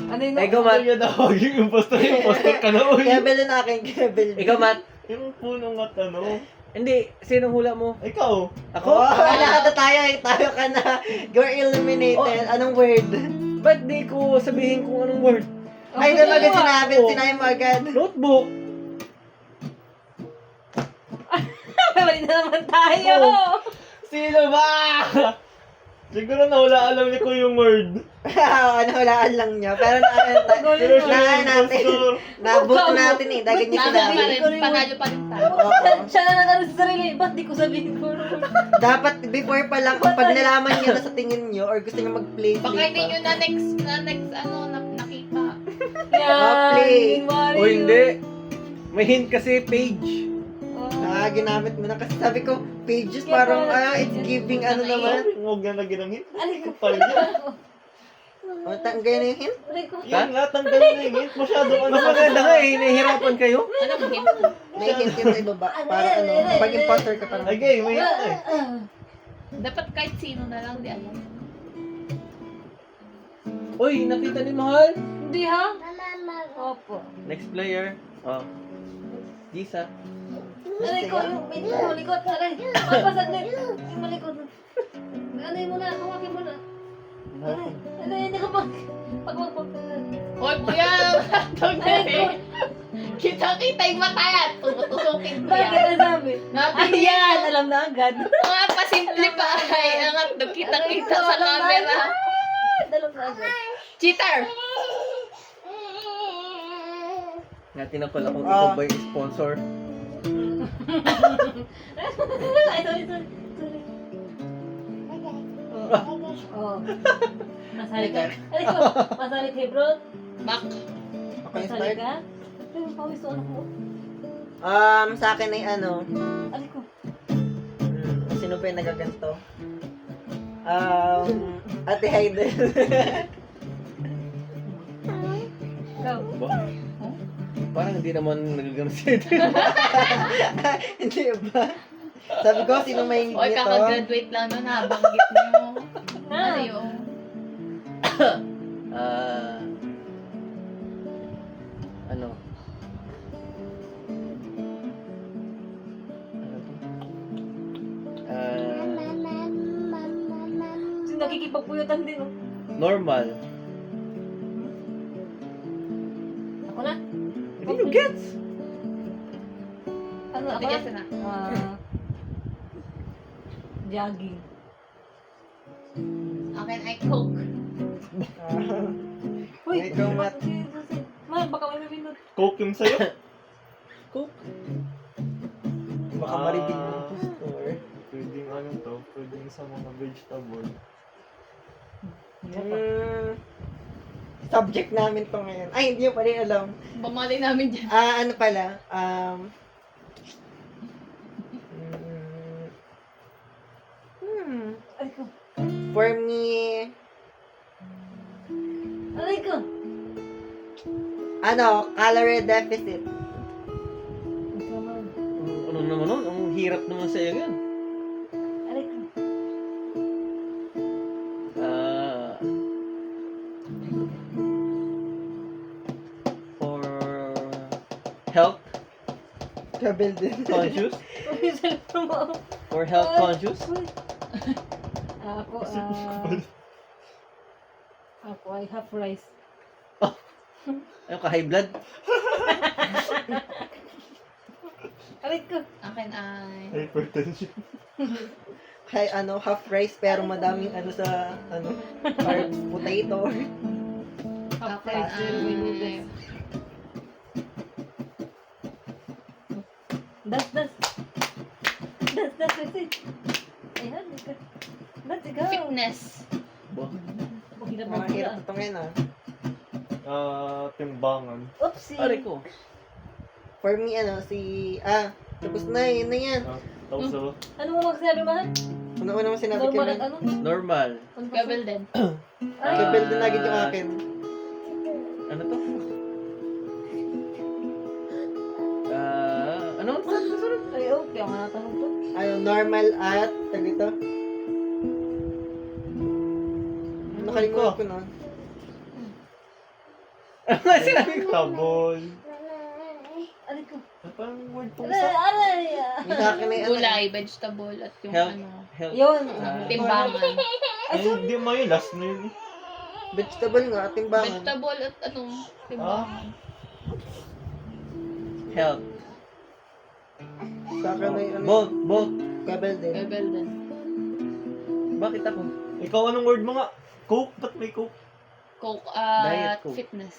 S2: Ano yun?
S1: Ikaw, Matt.
S4: Kaya daw, yung impostor ka na uy.
S3: Kabel din akin, kabel din.
S1: Ikaw, Matt.
S4: Yung punong at ano.
S1: Hindi. Sinong hula mo?
S4: Ikaw.
S1: Ako?
S3: Oh, lahat na tayo ka na. You're eliminated. Anong word?
S1: Ba't di ko sabihin kung anong word?
S3: Ay,
S2: Ako
S3: doon agad
S2: din.
S3: sinabi mo agad.
S1: Notebook.
S2: Balik na naman tayo.
S4: Sino ba? Siguro alam niya ko yung word.
S3: Ano, hulaan lang niya. Pero
S4: Pero siya
S3: na
S4: yung
S3: natin.
S4: impostor.
S3: Nabuto natin eh. Dagad niya
S5: Tama pa
S3: sinabi.
S5: rin. Panalo pa rin tayo.
S3: Oo.
S2: Siya na nag-ano sa sarili. Ba't di ko sabihin ko?
S3: Dapat before pa lang, pag nalaman niyo na sa tingin niyo or gusto niyo mag-play
S5: Baka hindi nyo na next, nakita.
S2: Yan.
S3: play.
S2: Mario.
S1: O hindi. May hint kasi page.
S3: Ginamit mo na kasi sabi ko, pages parang, it's giving ano naman.
S4: Huwag na ginamit.
S2: Alay ko.
S4: Kapal niya.
S3: Tanggay na yung hint.
S2: Alay ko.
S4: Yan nga, tanggal na yung hint. Masyado ka
S1: Mas maganda nga eh. Nahihirapan kayo.
S5: Ano ba hint?
S3: May hint yun sa ibaba. Para ano, pag imposter ka parang.
S4: Ay, gay, may hint eh.
S5: Dapat kahit sino na lang, di alam.
S1: Uy, nakita ni Mahal.
S2: Hindi ha? Opo.
S1: Next player. Oh. Gisa.
S2: Alay ko. May malikot. Alay. Magpasaglit. Yung malikot. Ano mo na. Hawakin mo na. Alay. Alay. Hindi ko pag
S5: Hoy, kuya! Tawag na eh. Kita-kita yung mata yan. Tutusukin ko
S2: Bakit
S5: yan.
S2: nasabi? Ayan. Alam na agad.
S5: Mga pasimple pa ay ang atog kita-kita sa camera.
S2: Alam na agad.
S5: Cheater!
S1: Nga tinapal akong ikaw ba yung sponsor.
S2: Ay, sorry. Oh. Masali ka. Alay ko. Masali kay bro.
S5: Mac.
S3: Okay,
S2: Masali
S3: start.
S2: ka. Ay, pawis to ano ko.
S3: Sa akin ay ano,
S2: Alay ko.
S3: sino pa yung nagaganto? Ate Haydel.
S2: Ikaw.
S1: Ba? Parang hindi naman nagagano siya.
S3: Hindi ba? Sabi ko, sino may
S5: Hoy,
S3: nito?
S5: kakagraduate lang nun, nabanggit mo. Ano yung...
S1: Ano?
S2: Sino nakikipagpuyutan din oh.
S1: Normal.
S2: Ako na.
S1: Hindi nyo gets.
S2: Ano ako
S5: Sige,
S2: na?
S5: sana.
S2: Jogging.
S5: Akin ay Coke.
S2: Uy,
S3: Ikaw, Matt.
S2: Man, baka may mabinod.
S4: Coke yung sa'yo.
S1: Cook.
S3: Baka maribig ng impostor.
S4: Pwedeng ano to, pwedeng sa mga vegetable.
S3: subject namin to ngayon. Ay, hindi nyo pa rin alam.
S5: Bamalay namin dyan.
S3: Ano pala?
S2: Aray ko.
S3: For me,
S2: Aray ko.
S3: calorie deficit.
S1: Ano naman nun? Ang hirap naman sa'yo yan.
S2: Aray ko.
S1: For health
S3: Kabel din.
S1: conscious?
S2: Uy, cellphone mo.
S1: For health conscious?
S2: Ako ay half rice.
S1: Ano ka, high blood?
S2: Aray ko.
S5: Akin ay...
S4: Hypertension.
S3: Kay half rice pero madaming sa carbs, potato.
S2: Half
S5: Akin
S2: rice. Zero
S5: ay...
S2: noodles. Das. Ayan, let's go.
S5: Fitness.
S2: Huwag na
S3: Mga hirap ito ngayon
S4: Timbangan.
S2: Oopsie.
S1: Aray ko.
S3: For me, tapos na, yun na yan.
S4: Tapos ako.
S2: Ano mo magsabi, mahal?
S3: Una-una mo sinabi ko
S2: Normal at
S3: na.
S2: ano?
S1: Normal.
S5: Kabel din.
S2: Ay,
S3: Kabel din agad yung akin.
S1: Ano to? Ano?
S2: ay, okay. Ang natanong to.
S3: Normal at, tag ito. Nakalimutan ko na.
S1: Ano nga sinabi ko?
S4: Tabol.
S2: Aray ko.
S4: Parang word po
S2: Aray, aray.
S3: Yung sa akin na yun.
S5: Gulay, vegetable, at yung
S1: Health.
S5: ano...
S1: Health.
S2: Yun.
S5: Timbangan.
S4: Ay, hindi mo yun. Last na yun.
S3: Vegetable nga, timbangan.
S5: Vegetable at ano... Timbangan.
S1: Health.
S3: Sa akin na yun.
S1: Both.
S3: Kabel din.
S5: Kabel din.
S1: Bakit ako?
S4: Ikaw, anong word mo nga? Coke? Ba't may Coke?
S5: Coke
S1: Diet
S5: at
S1: Coke.
S5: fitness.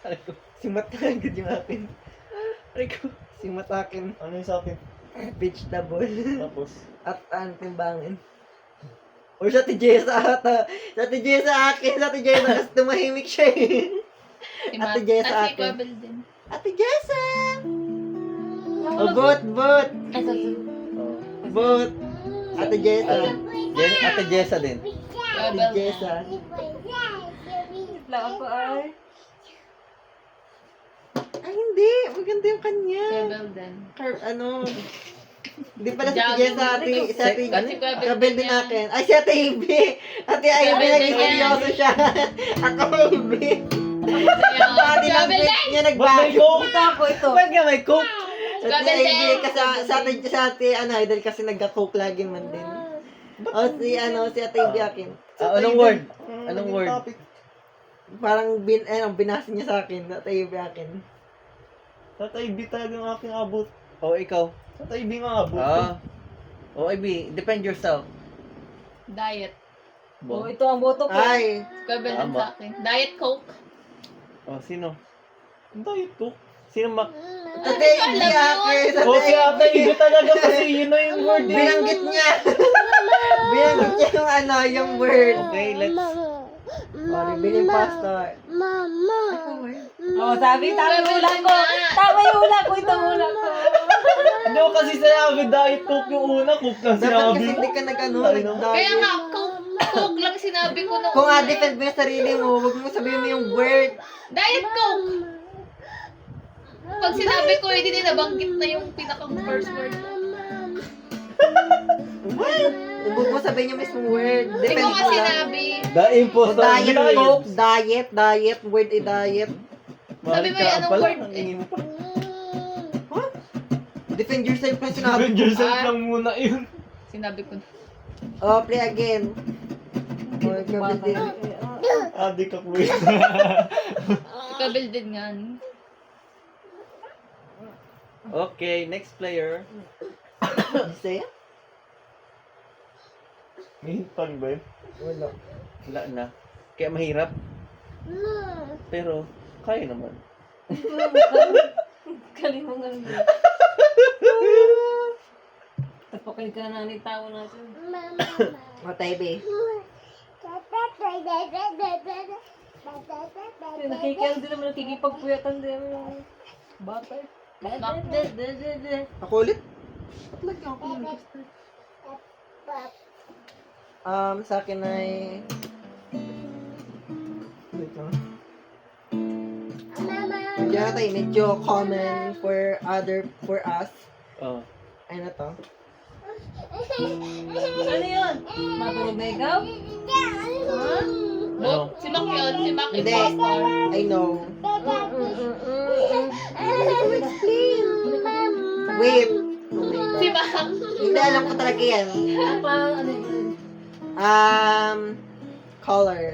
S1: Aray ko.
S3: Simat na agad yung akin.
S1: Aray ko.
S3: Simat akin.
S4: Ano yung sa akin?
S3: Vegetable.
S4: Tapos?
S3: At timbangan. Or sa Tijesa ata. Sa Tijesa akin. Sa Tijesa kasi tumahimik siya eh. Ate Jessa
S5: At si
S3: akin.
S5: kabel din.
S3: Ate Jessa! Bot!
S2: Ay,
S3: Bot! Ate Jessa.
S1: Ate Jessa din.
S3: Ate
S5: Kabel
S3: Jessa.
S2: lang ako ay.
S3: Ay, hindi. Maganda yung kanya.
S5: Kabel din.
S3: Hindi pala si Ate
S5: Jogging.
S3: Jessa. Si Ate
S1: Ano?
S5: Si kabel
S3: Kabel din
S5: yan.
S3: akin. Ay, si Ate Ivy. Ate Ivy,
S5: Kabel
S3: naging
S5: din yan.
S3: seryoso siya. Ako Ivy.
S5: Ayun.
S3: Body
S5: Kabel
S3: language
S5: din!
S3: niya
S4: Ba't may
S3: nagbago.
S4: Coke?
S2: Ito ako, ito.
S1: Ba't nga may coke?
S3: Sa
S5: Kabel
S3: Ate
S5: din.
S3: Ivy, kasi sa ate, idol kasi nagka-coke lagi man din. O, si Ate Ivy akin.
S1: Anong word? Anong word?
S4: Topic.
S3: Parang binasa niya sa akin. Ate Ivy akin.
S4: Tatay B talaga ang aking abot.
S1: O ikaw?
S4: Tatay B nga abot.
S1: O IB, defend yourself.
S5: Diet.
S2: Oh, ito ang boto ko.
S3: Ay,
S5: Kabel din
S1: Tama.
S5: sa akin. Diet Coke.
S1: O, sino?
S4: Ang diet Coke.
S1: Sino
S3: Ate Ivy akin.
S4: O si Tatay B talaga kasi yun na yung word eh.
S3: Binanggit niya. Binanggit niya yung word.
S1: Okay, let's...
S3: Biling pastor.
S2: Oh, sabi, tama yung hula ko. Tama yung hula ko, ito ang hula ko.
S4: Hindi ko kasi sinabi diet Coke yung una. Coke lang
S3: Dapat
S4: sinabi
S3: kasi
S4: mo.
S3: hindi ka
S4: Ay, no.
S5: Kaya nga, Coke lang sinabi ko nung
S3: Kung
S5: una.
S3: defend mo yung sarili mo, huwag mo sabihin mo yung word.
S5: Diet Coke! Pag sinabi ko, hindi din nabanggit na yung pinakang first word.
S3: What? Huwag mo sabihin yung mismong word.
S5: Hindi
S3: Defend
S5: ko
S3: mo
S5: nga
S3: lang.
S5: sinabi.
S1: The imposter.
S3: Diet Coke, diet, word diet.
S5: Sabi mo yung anong word eh.
S3: Defend yourself na sinabi.
S4: Defend yourself
S5: Ah.
S4: lang muna yun.
S5: Sinabi ko na.
S3: Oh, play again. Oh, kabel din.
S4: Di ka kuya.
S5: Kabel din nga.
S1: Okay, next player.
S3: Say?
S4: May hint pa rin ba yun?
S3: Wala.
S1: Wala na. Kaya mahirap. Pero, kaya naman.
S2: Galing mo nga. Tapakin ka na ni tao natin.
S3: O, tayo, be.
S2: Nakikiyang din naman, nakikipagpuyatan din naman. Bata.
S3: Ako ulit? Ba't lagyan ako ng register? Sa akin ay... Wait lang. Diyan tayo, medyo common for us.
S4: Oh.
S3: Ay na to.
S2: Ano yun? Matulog na ikaw?
S5: Book, si Mac yun. Si Mac
S3: Hindi.
S5: impostor.
S3: I know. Wait.
S5: Si Mac.
S3: Hindi, alam ko talaga yan.
S2: Ano yun?
S3: Color.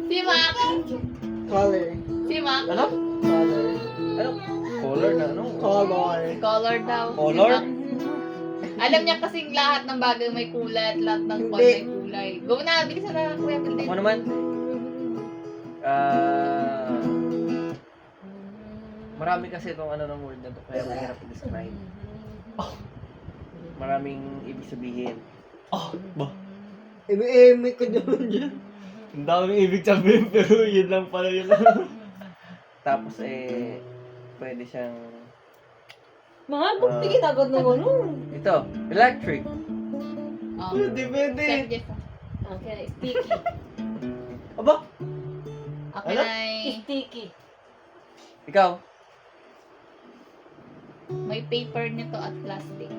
S5: Si Mac.
S3: Color.
S5: Si Mac.
S4: Ano?
S3: Color.
S4: Ano? Color na ano?
S3: Color.
S5: Color daw.
S4: Color?
S5: Si Mac. Alam niya kasing lahat ng bagay may kulay at lahat ng kwan
S3: Hindi.
S5: may kulay. Go na, bilis na Kuya Pilden.
S4: Ako naman. Marami kasi itong ano ng word na to, kaya mahirap i-describe. Maraming ibig sabihin. Ba?
S3: Eme ko naman dyan.
S4: Ang daming ibig sabihin, pero yun lang pala yun. Tapos pwede siyang...
S2: Mahal, ba't di agad ng ano?
S4: Ito, electric.
S5: Oh.
S3: Depende.
S5: Send Jess.
S2: Okay, sticky.
S4: Aba?
S5: Ako
S4: Ano?
S5: ay
S2: Sticky.
S4: Ikaw?
S5: may paper nito at plastic.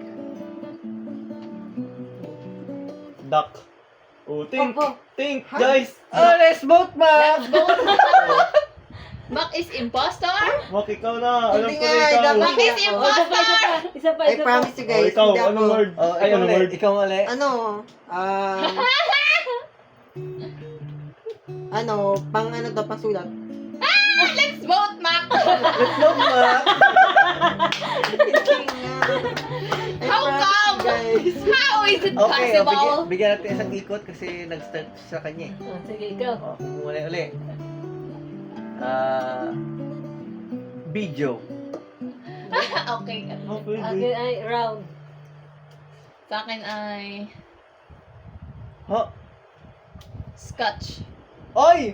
S4: Duck. Oh, think.
S2: Opo.
S4: Think, guys. Oh, let's vote, Mac!
S5: Let's go! Mac is impostor?
S4: Mac, ikaw na. Alam
S3: Hindi
S4: ko
S3: nga,
S4: na ikaw.
S3: dapat-
S5: Mac is
S2: Isa pa,
S5: impostor!
S2: isa pa.
S3: I promise you
S4: Oh,
S3: guys.
S4: ikaw,
S3: hindi ako-
S4: anong word? Ay, anong word? Ikaw mali.
S3: Pang ano to, pang sulat.
S5: Let's vote, Mac!
S4: Let's vote, Mac!
S5: How come?
S3: Guys.
S5: How is it
S4: Okay,
S5: possible?
S4: bigyan natin isang ikot kasi nag-start sa kanya eh.
S2: Ah, sige, ikaw.
S4: Uli. Video.
S5: Okay.
S2: Akin ay round.
S5: Sa akin ay
S4: Ha?
S5: scotch.
S4: Oy!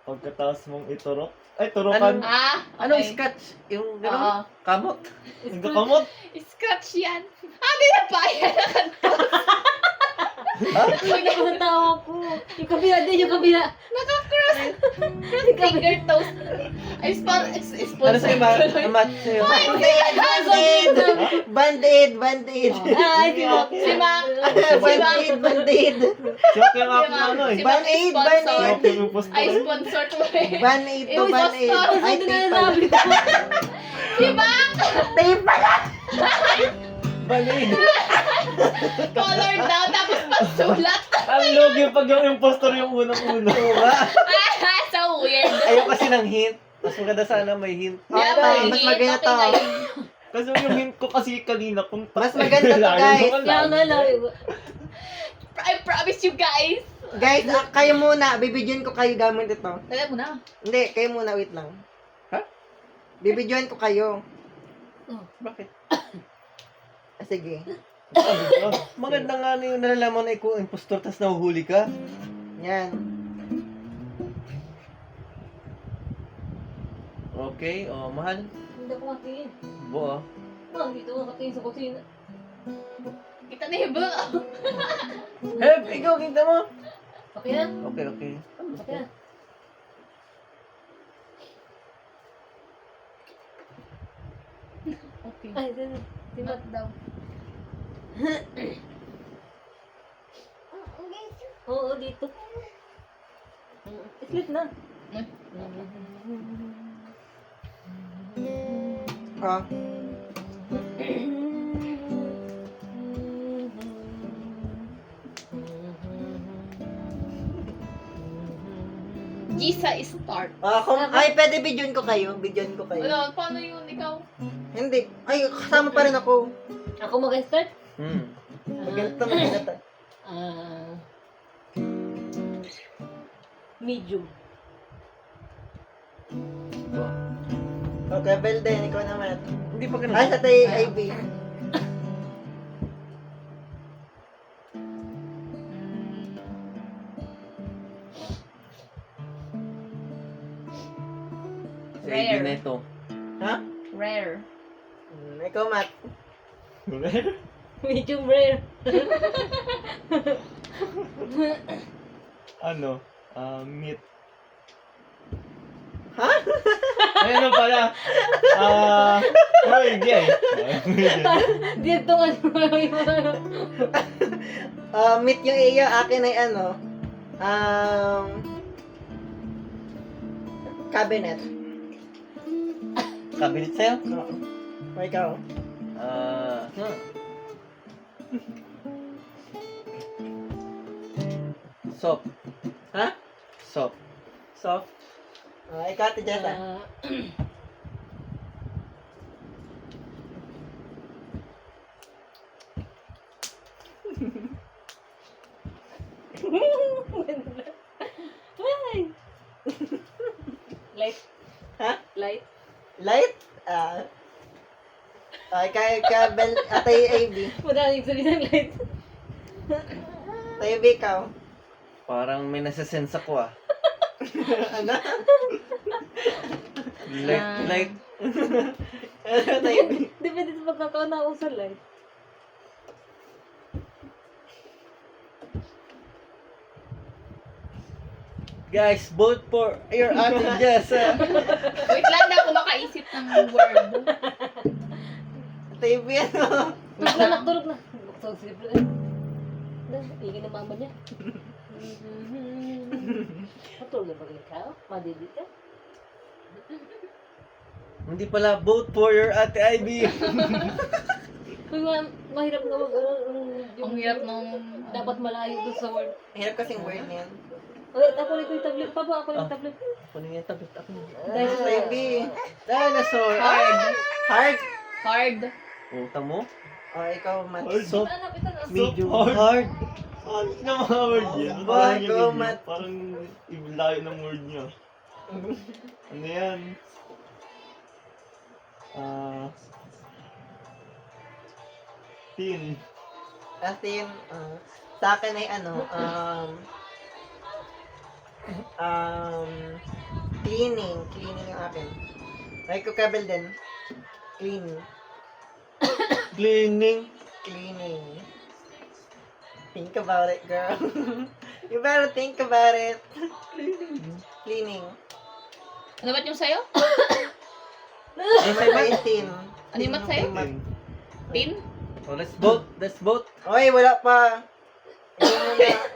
S4: Pagkatapos mong iturok. Ay, turukan.
S5: Ah,
S4: Ano
S5: okay.
S4: scotch? Yung
S5: Oo.
S4: gano'n? Kamot?
S5: Ah.
S4: Yung kakamot?
S5: Scotch yan. Di na pa yan.
S2: Pag ako sa tawa ko. Yung kabila din, yung kabila.
S5: Naka-cross finger toes. Ay,
S4: Ano
S5: sponsor.
S4: sa'yo, Mac? Mat sa'yo.
S3: Band-aid! Band-aid! Band-aid!
S2: Ay, si Mac.
S5: Si Mac.
S3: Band-aid! Band-aid!
S4: Joke yung ako
S5: Si
S4: na
S5: Mac.
S4: ano eh.
S5: Si Mac
S3: Band-aid,
S5: is sponsor.
S4: Joke yung impostor.
S5: Ay, sponsor to eh.
S3: Band-aid to
S5: Impostor.
S3: band-aid. Ay,
S2: Hindi na
S3: tape
S2: nasabi
S3: pala.
S2: ko.
S5: Si Mac.
S3: Tape pala!
S4: Band-aid.
S5: Color daw. Tapos pasulat.
S4: Ang logi pag yung impostor yung unang-una.
S5: So weird.
S4: Ayaw kasi ng hint. Mas maganda sana may hint.
S5: Yeah,
S3: Okay,
S5: may
S3: mas
S5: hint,
S3: maganda
S5: okay
S3: to.
S5: na yun.
S4: Kasi yung hint ko kasi kanina kung
S3: Mas maganda to, guys.
S2: Kaya nga lang.
S5: I promise you guys.
S3: Guys, kayo muna. Bibidyoan ko kayo gamit ito.
S5: Alam mo na.
S3: Hindi, kayo muna. Wait lang.
S4: Ha?
S3: Bibidyoan ko kayo.
S4: Bakit?
S3: Sige.
S4: Maganda nga na yung nalalaman na ikaw impostor tas nahuhuli ka.
S3: Yan.
S4: Okay, mahal.
S2: Hindi ako matiin.
S4: Bo
S2: Dito ako matiin sa kusina.
S5: Kita na yung bro.
S4: Heb, ikaw kita mo.
S2: Okay na?
S4: Okay.
S2: Okay na.
S5: Okay.
S2: Ay, si Mac daw. Oo, dito. Sleep na.
S3: Ha?
S5: Gisa is start.
S3: Ay, pwede bidyoan ko kayo. Bidyoan ko kayo.
S5: Ano, paano yun ikaw?
S3: Hindi. Ay, kasama pa rin ako.
S2: Ako mag-start?
S3: Maganda maganda.
S2: Medium.
S3: Okay, Belden, ikaw naman.
S4: Hindi pa ganun.
S3: Ay, sa tayo, IB.
S4: Si AB na ito.
S3: Ha?
S5: Rare.
S3: Ikaw, Matt.
S2: Medium rare.
S4: Ano? Meat.
S3: Ha?
S4: Ay, ano pala? Medium.
S2: Dito ano yung ano.
S3: Meet yung iyo, akin ay ano, cabinet.
S4: Cabinet sa'yo?
S3: Oo. O ikaw?
S4: Soap.
S3: Ha?
S4: Soap.
S3: Soft? Ikaw, Ate Jessa.
S2: Ay. Light.
S3: Ha?
S2: Light.
S3: Light? Ikaw, Ate AB.
S2: Madaming sabi ng light.
S3: Ate AB, ikaw.
S4: Parang may nasa-sense ako ah.
S3: Ano?
S4: Like,
S3: Ate AB.
S2: Depende sa pagkakaunaw sa light.
S4: guys, vote for your Ate Jessa.
S5: Wait lang na ako makaisip ng word.
S3: Ate AB, ano?
S2: Tulog na, tulog na. Buksan si Bro. Ingin ng mama niya. Matulog na ba ikaw? Madidi ka?
S4: Hindi pala, vote for your Ate Ivy.
S2: Kung mahirap nga
S5: Ang hirap nung...
S2: dapat malayo doon sa word.
S3: Hirap kasing word na yan.
S2: Ako ulit ko yung tablet. Papa, ako ulit yung tablet.
S4: Kunin niya yung tablet ako.
S3: Ate AB.
S4: Dinosaur.
S5: Hard.
S3: Hard?
S5: Hard.
S4: Puta mo.
S3: Ikaw, Matt.
S4: Soft.
S2: Hanap ito na.
S4: Medium hard. Ano na mga word yan?
S3: Ba, ikaw, Matt.
S4: Parang layo ng word niya. Ano yan? Tin.
S3: Atin, sa akin ay ano, cleaning yung akin. Ay ko kabel din. Cleaning.
S4: Cleaning.
S3: Think about it, girl. You better think about it. Cleaning.
S5: Ano ba't yung sa'yo?
S3: May tin.
S5: Ano yung mat sa'yo?
S4: Tin.
S5: Tin?
S4: Oh, let's vote. Let's vote.
S3: Oy, wala pa.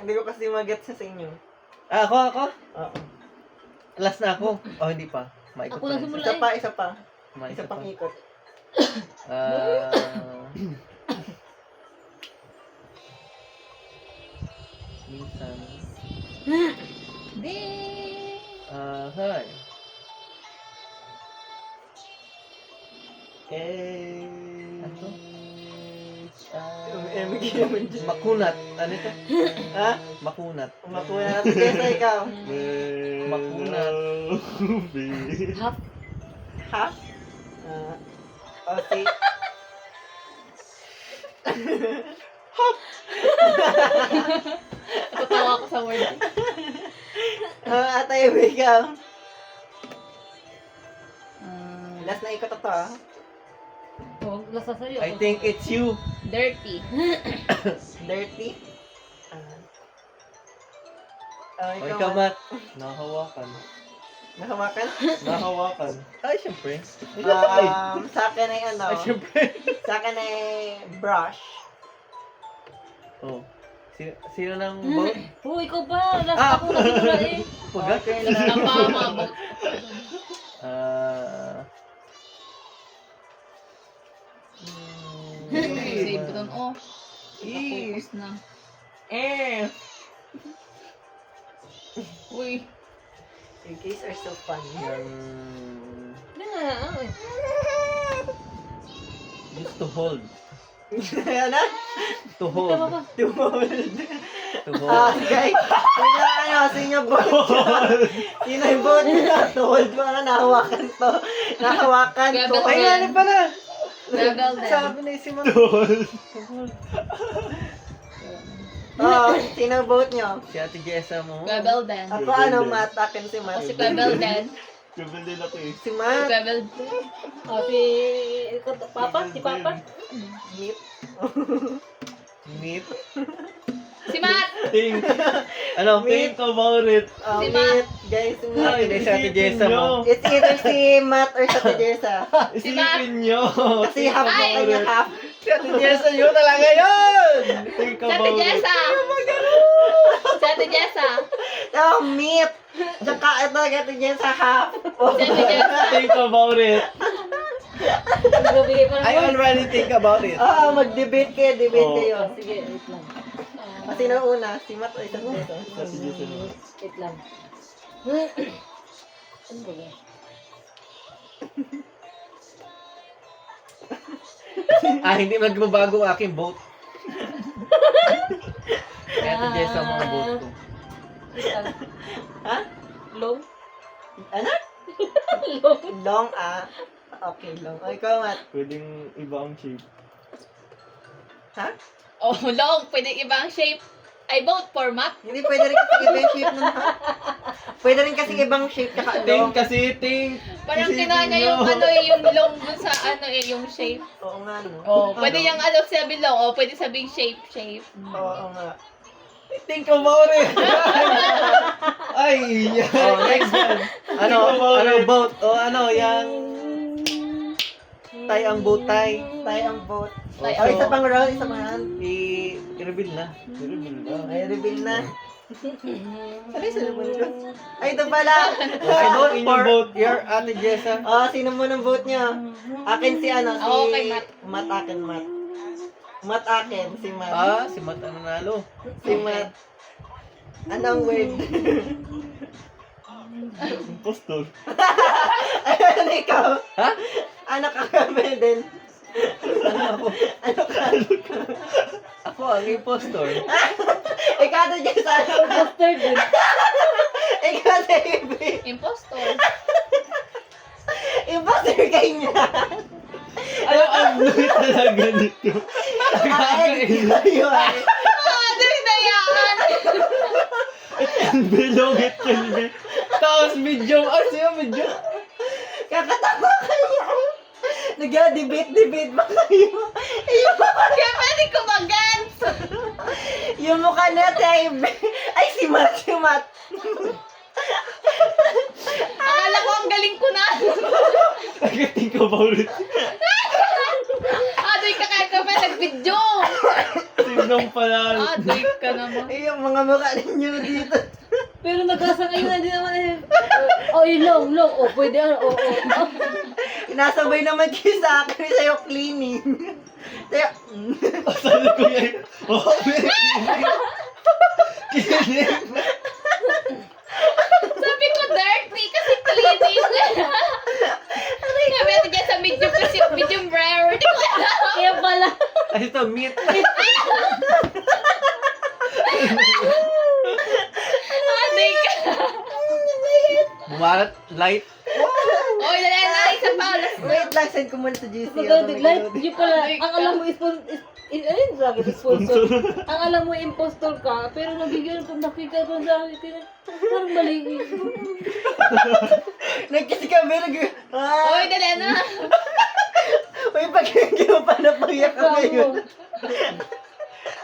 S3: Hindi ko kasi mag-get sa inyo.
S4: Ako.
S3: Oo.
S4: Last na ako. Oh, hindi pa. Maikot
S2: Ako
S4: pa
S2: lang
S4: rin.
S2: simula.
S3: Isa pa.
S4: Maikot
S3: Isa pang
S4: pa.
S3: ikot.
S4: Minsan.
S5: Ding!
S4: Hi. Ano? Makunat. Ano ito?
S3: Ha?
S4: Makunat.
S3: Makuha natin Jessa, ikaw.
S4: Makunat.
S2: Half.
S3: Ha? Okay.
S5: Natatawa ako sa word.
S3: Ate Ebe, ikaw. Last na ikot ito, ah.
S2: Oh, lasa sa'yo.
S4: I think it's you.
S5: Dirty.
S3: Dirty.
S4: O
S3: Ikaw,
S4: ikaw,
S3: Matt.
S4: Matt. Nakahawakan.
S3: Nakawakan?
S4: Nakahawakan. Ay, syempre.
S3: Sa akin ay ano?
S4: Ay, syempre.
S3: Sa akin ay brush.
S4: Oh. Sino nang vote?
S2: Oh, ikaw ba? Last ako nagsimula eh.
S4: Pagat?
S5: Last pa mga bot. Save ko doon. Oh. Focus na. Uy.
S3: Your kids are so funny.
S4: Used to hold.
S3: Ano?
S4: To hold.
S3: To hold.
S4: To hold.
S3: Guys. Sino vote nyo? Sino yung vote nyo? To hold mo na nahawakan to. Nahawakan to.
S5: Gabel
S3: Ay,
S5: din.
S3: ano pala?
S5: Gabel din.
S3: Sabi na si Mama. Sino vote nyo?
S4: Si Ate Jessa mo.
S5: Gabel din.
S3: Ako ano, Matt. Akin si Matt.
S5: Ako si Gabel din.
S4: Rebel din ako eh.
S3: Si Matt.
S5: Level
S2: Oh, Papa? Si Papa?
S3: Meet.
S4: Meet.
S5: Si Matt!
S4: Think. Ano,
S3: Meet.
S4: think about it.
S5: Si
S3: Meet. Guys, si Matt.
S4: Ay,
S3: Hindi si Ate
S4: isipin
S3: Jessa
S4: nyo.
S3: mo. It's either si Matt or si Ate Jessa.
S4: Isipin nyo.
S3: Kasi half mo
S5: Ay!
S3: kanya half.
S4: Si Ate Jessa yun talaga yun! Think
S5: Si Ate
S4: about it.
S5: Jessa! Si Ate Jessa!
S3: Oh, Meet. Tsaka ito, Ate Jessa half. Oh.
S5: Si Ate Jessa!
S4: Think about it.
S2: Magbibigay pa ng
S4: I
S2: word.
S4: already think about it.
S3: Ah, mag-debate
S4: Oh.
S3: kayo.
S2: Sige, wait lang.
S3: Kasi na una, si Matt o si Ate Jessa?
S4: Si Ate Jessa naman.
S2: Wait lang. Ano ba ba?
S4: Hindi magbabago ang aking vote. Kaya Ate Jessa ang mga vote ko.
S2: Wait lang.
S3: Ha?
S2: Long?
S3: Ano?
S2: Long?
S3: Long, ah. Okay, long. O, ikaw, Matt.
S4: Pwedeng iba ang shape.
S3: Ha?
S5: Oh, long. Pwede ibang shape. I vote for Matt.
S3: Hindi, pwede rin kasi ibang shape nun, ha? Pwede rin kasi ibang shape tsaka long.
S4: Think kasi, think.
S5: Parang
S4: Isipin
S5: kinaya niya yung
S4: nyo.
S5: ano eh, yung long dun sa ano eh, yung shape.
S3: Oo nga, no?
S5: Oh, pwede yung ano sabi long. Oh, pwede sabing shape.
S3: Oo nga.
S4: Think about it. Ay, yan.
S3: Oh, next one. Ano,
S4: Think about
S3: ano,
S4: it.
S3: boat? O ano, yung... Tay ang boat, tay. Tay ang boat.
S5: Tay
S3: O, isa pang round, isa pang round.
S4: I-reveal na. I-reveal na.
S3: Ay, reveal na. Ano yung sunod ko? Ay, ito pala.
S4: I vote in your vote. Your Ate Jessa.
S3: Sino mo ng vote niya? Akin si ano, si...
S5: Ako kay Matt.
S3: Matt akin, Matt. Matt akin, si Matt.
S4: Si Matt ang nanalo.
S3: Si Matt. Anong word?
S4: Impostor.
S3: Ano ikaw?
S4: Ha?
S3: Ano ka kami din? Ano ka?
S4: Ako ang impostor.
S3: Ikaw na dyan sa ano?
S2: Poster din.
S3: Ikaw na ibi.
S5: Impostor.
S3: Imposter kayo niya.
S4: Ano ang luwit talaga nito?
S3: Edit kayo ay.
S5: Ano yung dayaan?
S4: Bilogit yan. Tapos medium. Siya medium?
S3: Kakatawa kayo. Nag-debate ba kayo?
S5: Kaya pwede ko mag-gans.
S3: Yung mukha na tayo. Ay, si Matt.
S5: Akala ko ang galing ko na.
S4: Think about it.
S5: Adoy ka kaya ka pa nag-video.
S4: Tignan pala.
S5: Adoy ka naman.
S3: Ay, yung mga mukha ninyo dito.
S2: Pero nag-asa kayo na, hindi naman eh. Oh, yung long. Oh, pwede ano. Oh.
S3: Nasabay naman kayo sa akin sa'yo cleaning. Sa'yo,
S4: Sabi ko yan. Oh, kinig.
S5: Sabi ko dirty kasi cleaning. Sabi natin dyan sa medium kasi medium rare. Hindi ko alam.
S2: Kaya pala.
S4: Ay, ito, meat.
S5: Adoy ka.
S4: Bumarat, light.
S5: Oy, dali na isa pa.
S3: wait lang, send ko muna sa GC.
S2: Maganda, like, yung pala, ang alam mo, ayun, lagi, sponsor. Ang alam mo, impostor ka, pero nabigyan ko, nakita ko sa akin, parang mali.
S3: Nagkasi kami,
S5: Oy, dali na.
S3: Uy, pag hindi mo pa napahiyak ka ngayon.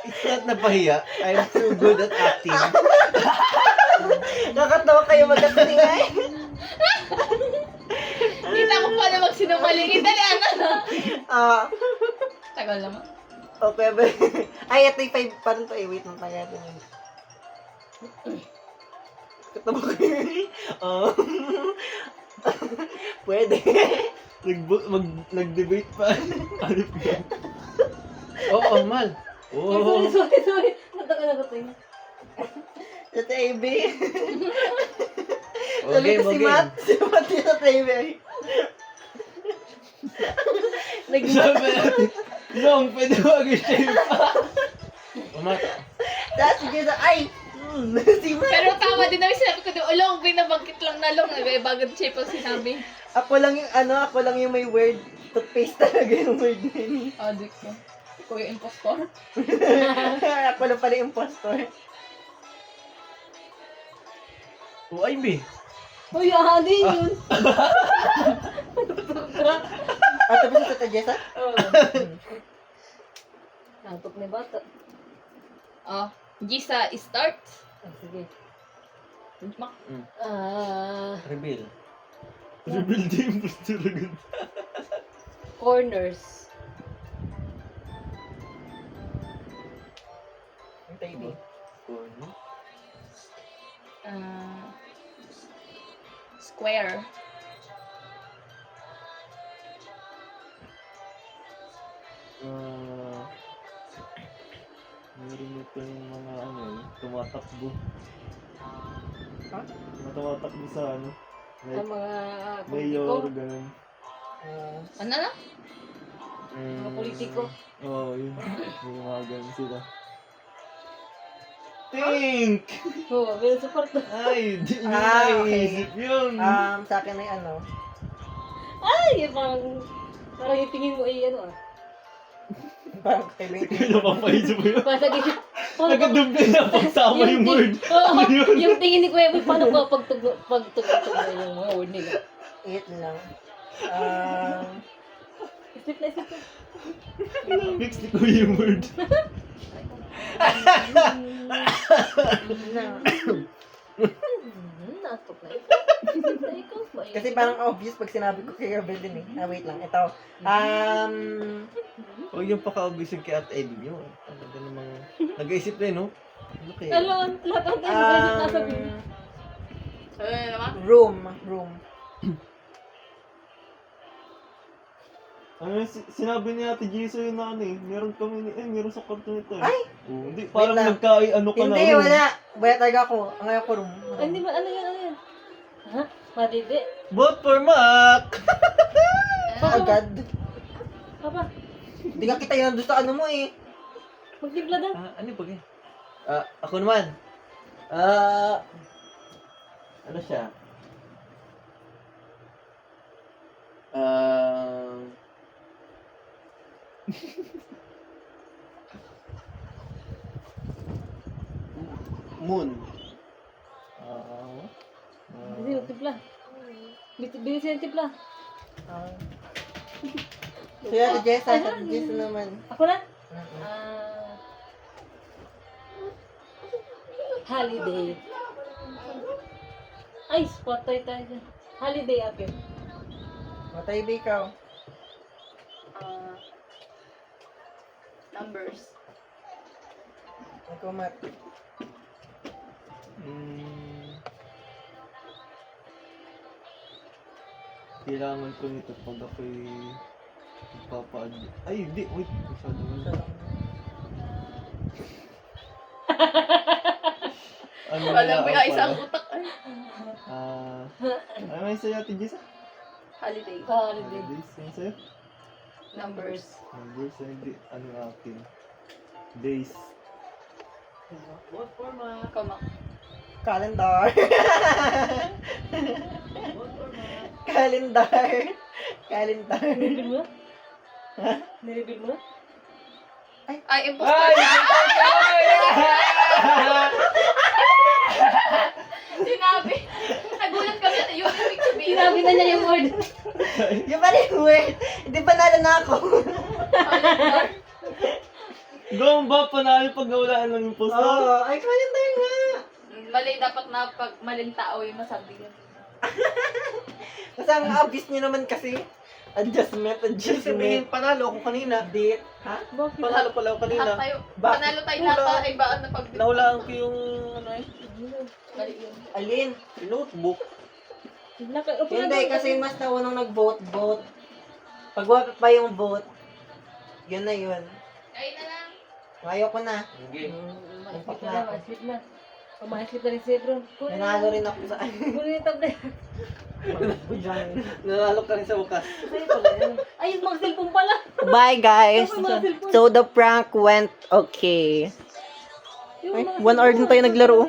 S4: It's not napahiya. I'm too good at acting.
S3: Nakatawa kayo magkatingay.
S5: Kita ko pa na magsinungaling. Dali na. Tagal naman.
S3: Okay, ba? Ay, ito yung 5, parang to, wait, nang tayo natin. Katawa kayo. Pwede.
S4: Nag-debate pa. Alip yan. Oo, mal. Oo.
S2: Sorry. Nata ka na ko tayo.
S3: Sa TV.
S4: Okay,
S3: Si Matt. Si Matt yung sa TV.
S4: Sabi natin, Long, pwede mag-shape. Umat.
S3: Tapos sige sa, ay! Si Matt.
S5: Pero tama din namin sinabi ko doon, ulong, binabangkit lang na long. Bagod shape ang sinabi.
S3: Ako lang yung may word. Toothpaste talaga yung word na yun.
S5: Adik ko. Ikaw yung impostor?
S3: Ako lang pala yung impostor.
S4: Uay, be.
S2: Uy, ahadi yun.
S3: Ah, tapos sa Tata Jessa?
S2: Oo. Antok na bata.
S5: Oh, Gisa, start.
S2: Ah, sige.
S5: Mak-
S3: Reveal.
S4: Rebuild the impostor agad.
S2: Corners.
S3: Ang baby.
S5: Square.
S4: Meron ito yung mga ano tumatakbo.
S3: Ha?
S4: Tumatakbo sa ano.
S2: Ang mga
S4: Mayor,
S2: politiko.
S4: ganun.
S5: Ano na?
S2: Mga politiko.
S4: Oo, yun. Yung mga ganun sila. Think!
S2: Oo, meron sa kwarto.
S4: Ay, di mo
S3: Ah, okay.
S4: naisip yun.
S3: Sa akin ay ano.
S2: Ay, parang yung tingin mo ay ano ah.
S3: Parang kailangan.
S4: Kaya papaisip mo yun.
S2: Pasagin.
S4: Nagkaduble na pagsama yung word.
S2: Oo,
S4: Ano yun?
S2: yung tingin ni Kuya Boy, paano ba pagtugtog na yung mga word nila?
S3: 8 lang.
S2: Isip na isip na.
S4: Mix ni Kuya yung word.
S2: Natok na ikaw. Isip na ikaw.
S3: Kasi parang obvious pag sinabi ko kay Rebel din eh. Ah, wait lang. Ito.
S4: Huwag yung paka-obvious yung kay Ate Eddie nyo. Ang ganda namang nag-iisip rin, no? Ano kaya?
S2: Alam, lahat ang tayo isip nasa
S5: Ano naman?
S3: Room.
S4: Ano sinabi ni Ate Jisoo yun na ano eh. Meron kami meron sa kwarto nito eh.
S3: Ay!
S4: Oo, hindi, parang
S3: lang.
S4: nagka-ano ka na.
S3: Hindi,
S4: room.
S3: wala. Wala talaga ako. Ang ngayon ko room.
S2: Ay, hindi ba? Ano yan? Ha? Madidi?
S4: Vote for Mac!
S3: Agad.
S2: Papa,
S3: Hindi nga kita yun doon sa ano mo eh.
S2: magtibla daw.
S4: Ano ba eh? Ako naman. Ano siya? Moon.
S2: Hindi, magtibla. Bilis yung tibla.
S3: Si Ate Jessa. Ate Jessa naman.
S2: Ako na? Holiday. Ay, spotlight tayo dyan. Holiday akin.
S3: Matay ba ikaw?
S5: Numbers.
S3: Ako mat.
S4: Kailangan ko nito pag ako'y magpapa-admit. Ay, hindi. Wait. Masyado na. Ano
S5: Wala mo
S4: ako
S5: yung isang
S4: pala?
S5: utak. Ay.
S4: Ano may sa'yo, Ate Jisa?
S5: Holiday.
S2: Holiday.
S4: Days. Ano sa'yo?
S5: Numbers.
S4: Numbers. Hindi. Ano yung akin? Days.
S1: Vote for Mac.
S5: Kamak.
S3: Calendar. Calendar. Calendar.
S2: Nireveal mo na? Ha? Nireveal mo na?
S5: Ay, impostor na! Sinabi. Nagulat kami na yun. Ibig sabihin.
S2: Sinabi na niya yung word.
S3: Yung pala yung word. Hindi pa nalo na ako.
S4: Gawin ba panalo pag nawalaan ng impostor?
S3: Oo. Ay, calendar nga.
S5: Mali, dapat na pag maling tao yung masabi yun.
S3: Kasi ang obvious niyo naman kasi. Adjustment.
S4: Sabihin, panalo ako kanina.
S3: Date. Ha?
S2: Bakit?
S4: Panalo pala ako kanina.
S5: Lahat tayo.
S3: Bakit?
S5: Panalo tayo lahat. Ay, baan na pag...
S4: Nawalaan ko yung ano eh.
S5: Mali yun.
S3: Alin?
S4: Notebook.
S3: Hindi, kasi mas naunang nag-vote. Pag wala pa yung vote, yun na yun.
S5: Ay na lang.
S3: Ayoko na.
S4: Okay.
S2: Ma-sleep na lang, ma-sleep na. O, ma-sleep na rin si Ebron.
S3: Nanalo rin ako sa
S2: Kunin yung tablet.
S4: Nanalo ka rin sa wakas.
S2: Ay, pala yan. Ay, yung mga cellphone pala.
S3: Bye guys.
S2: Yung mga cellphone.
S3: So the prank went okay.
S2: Yung
S3: Ay,
S2: mga
S3: 1 hour din tayo naglaro.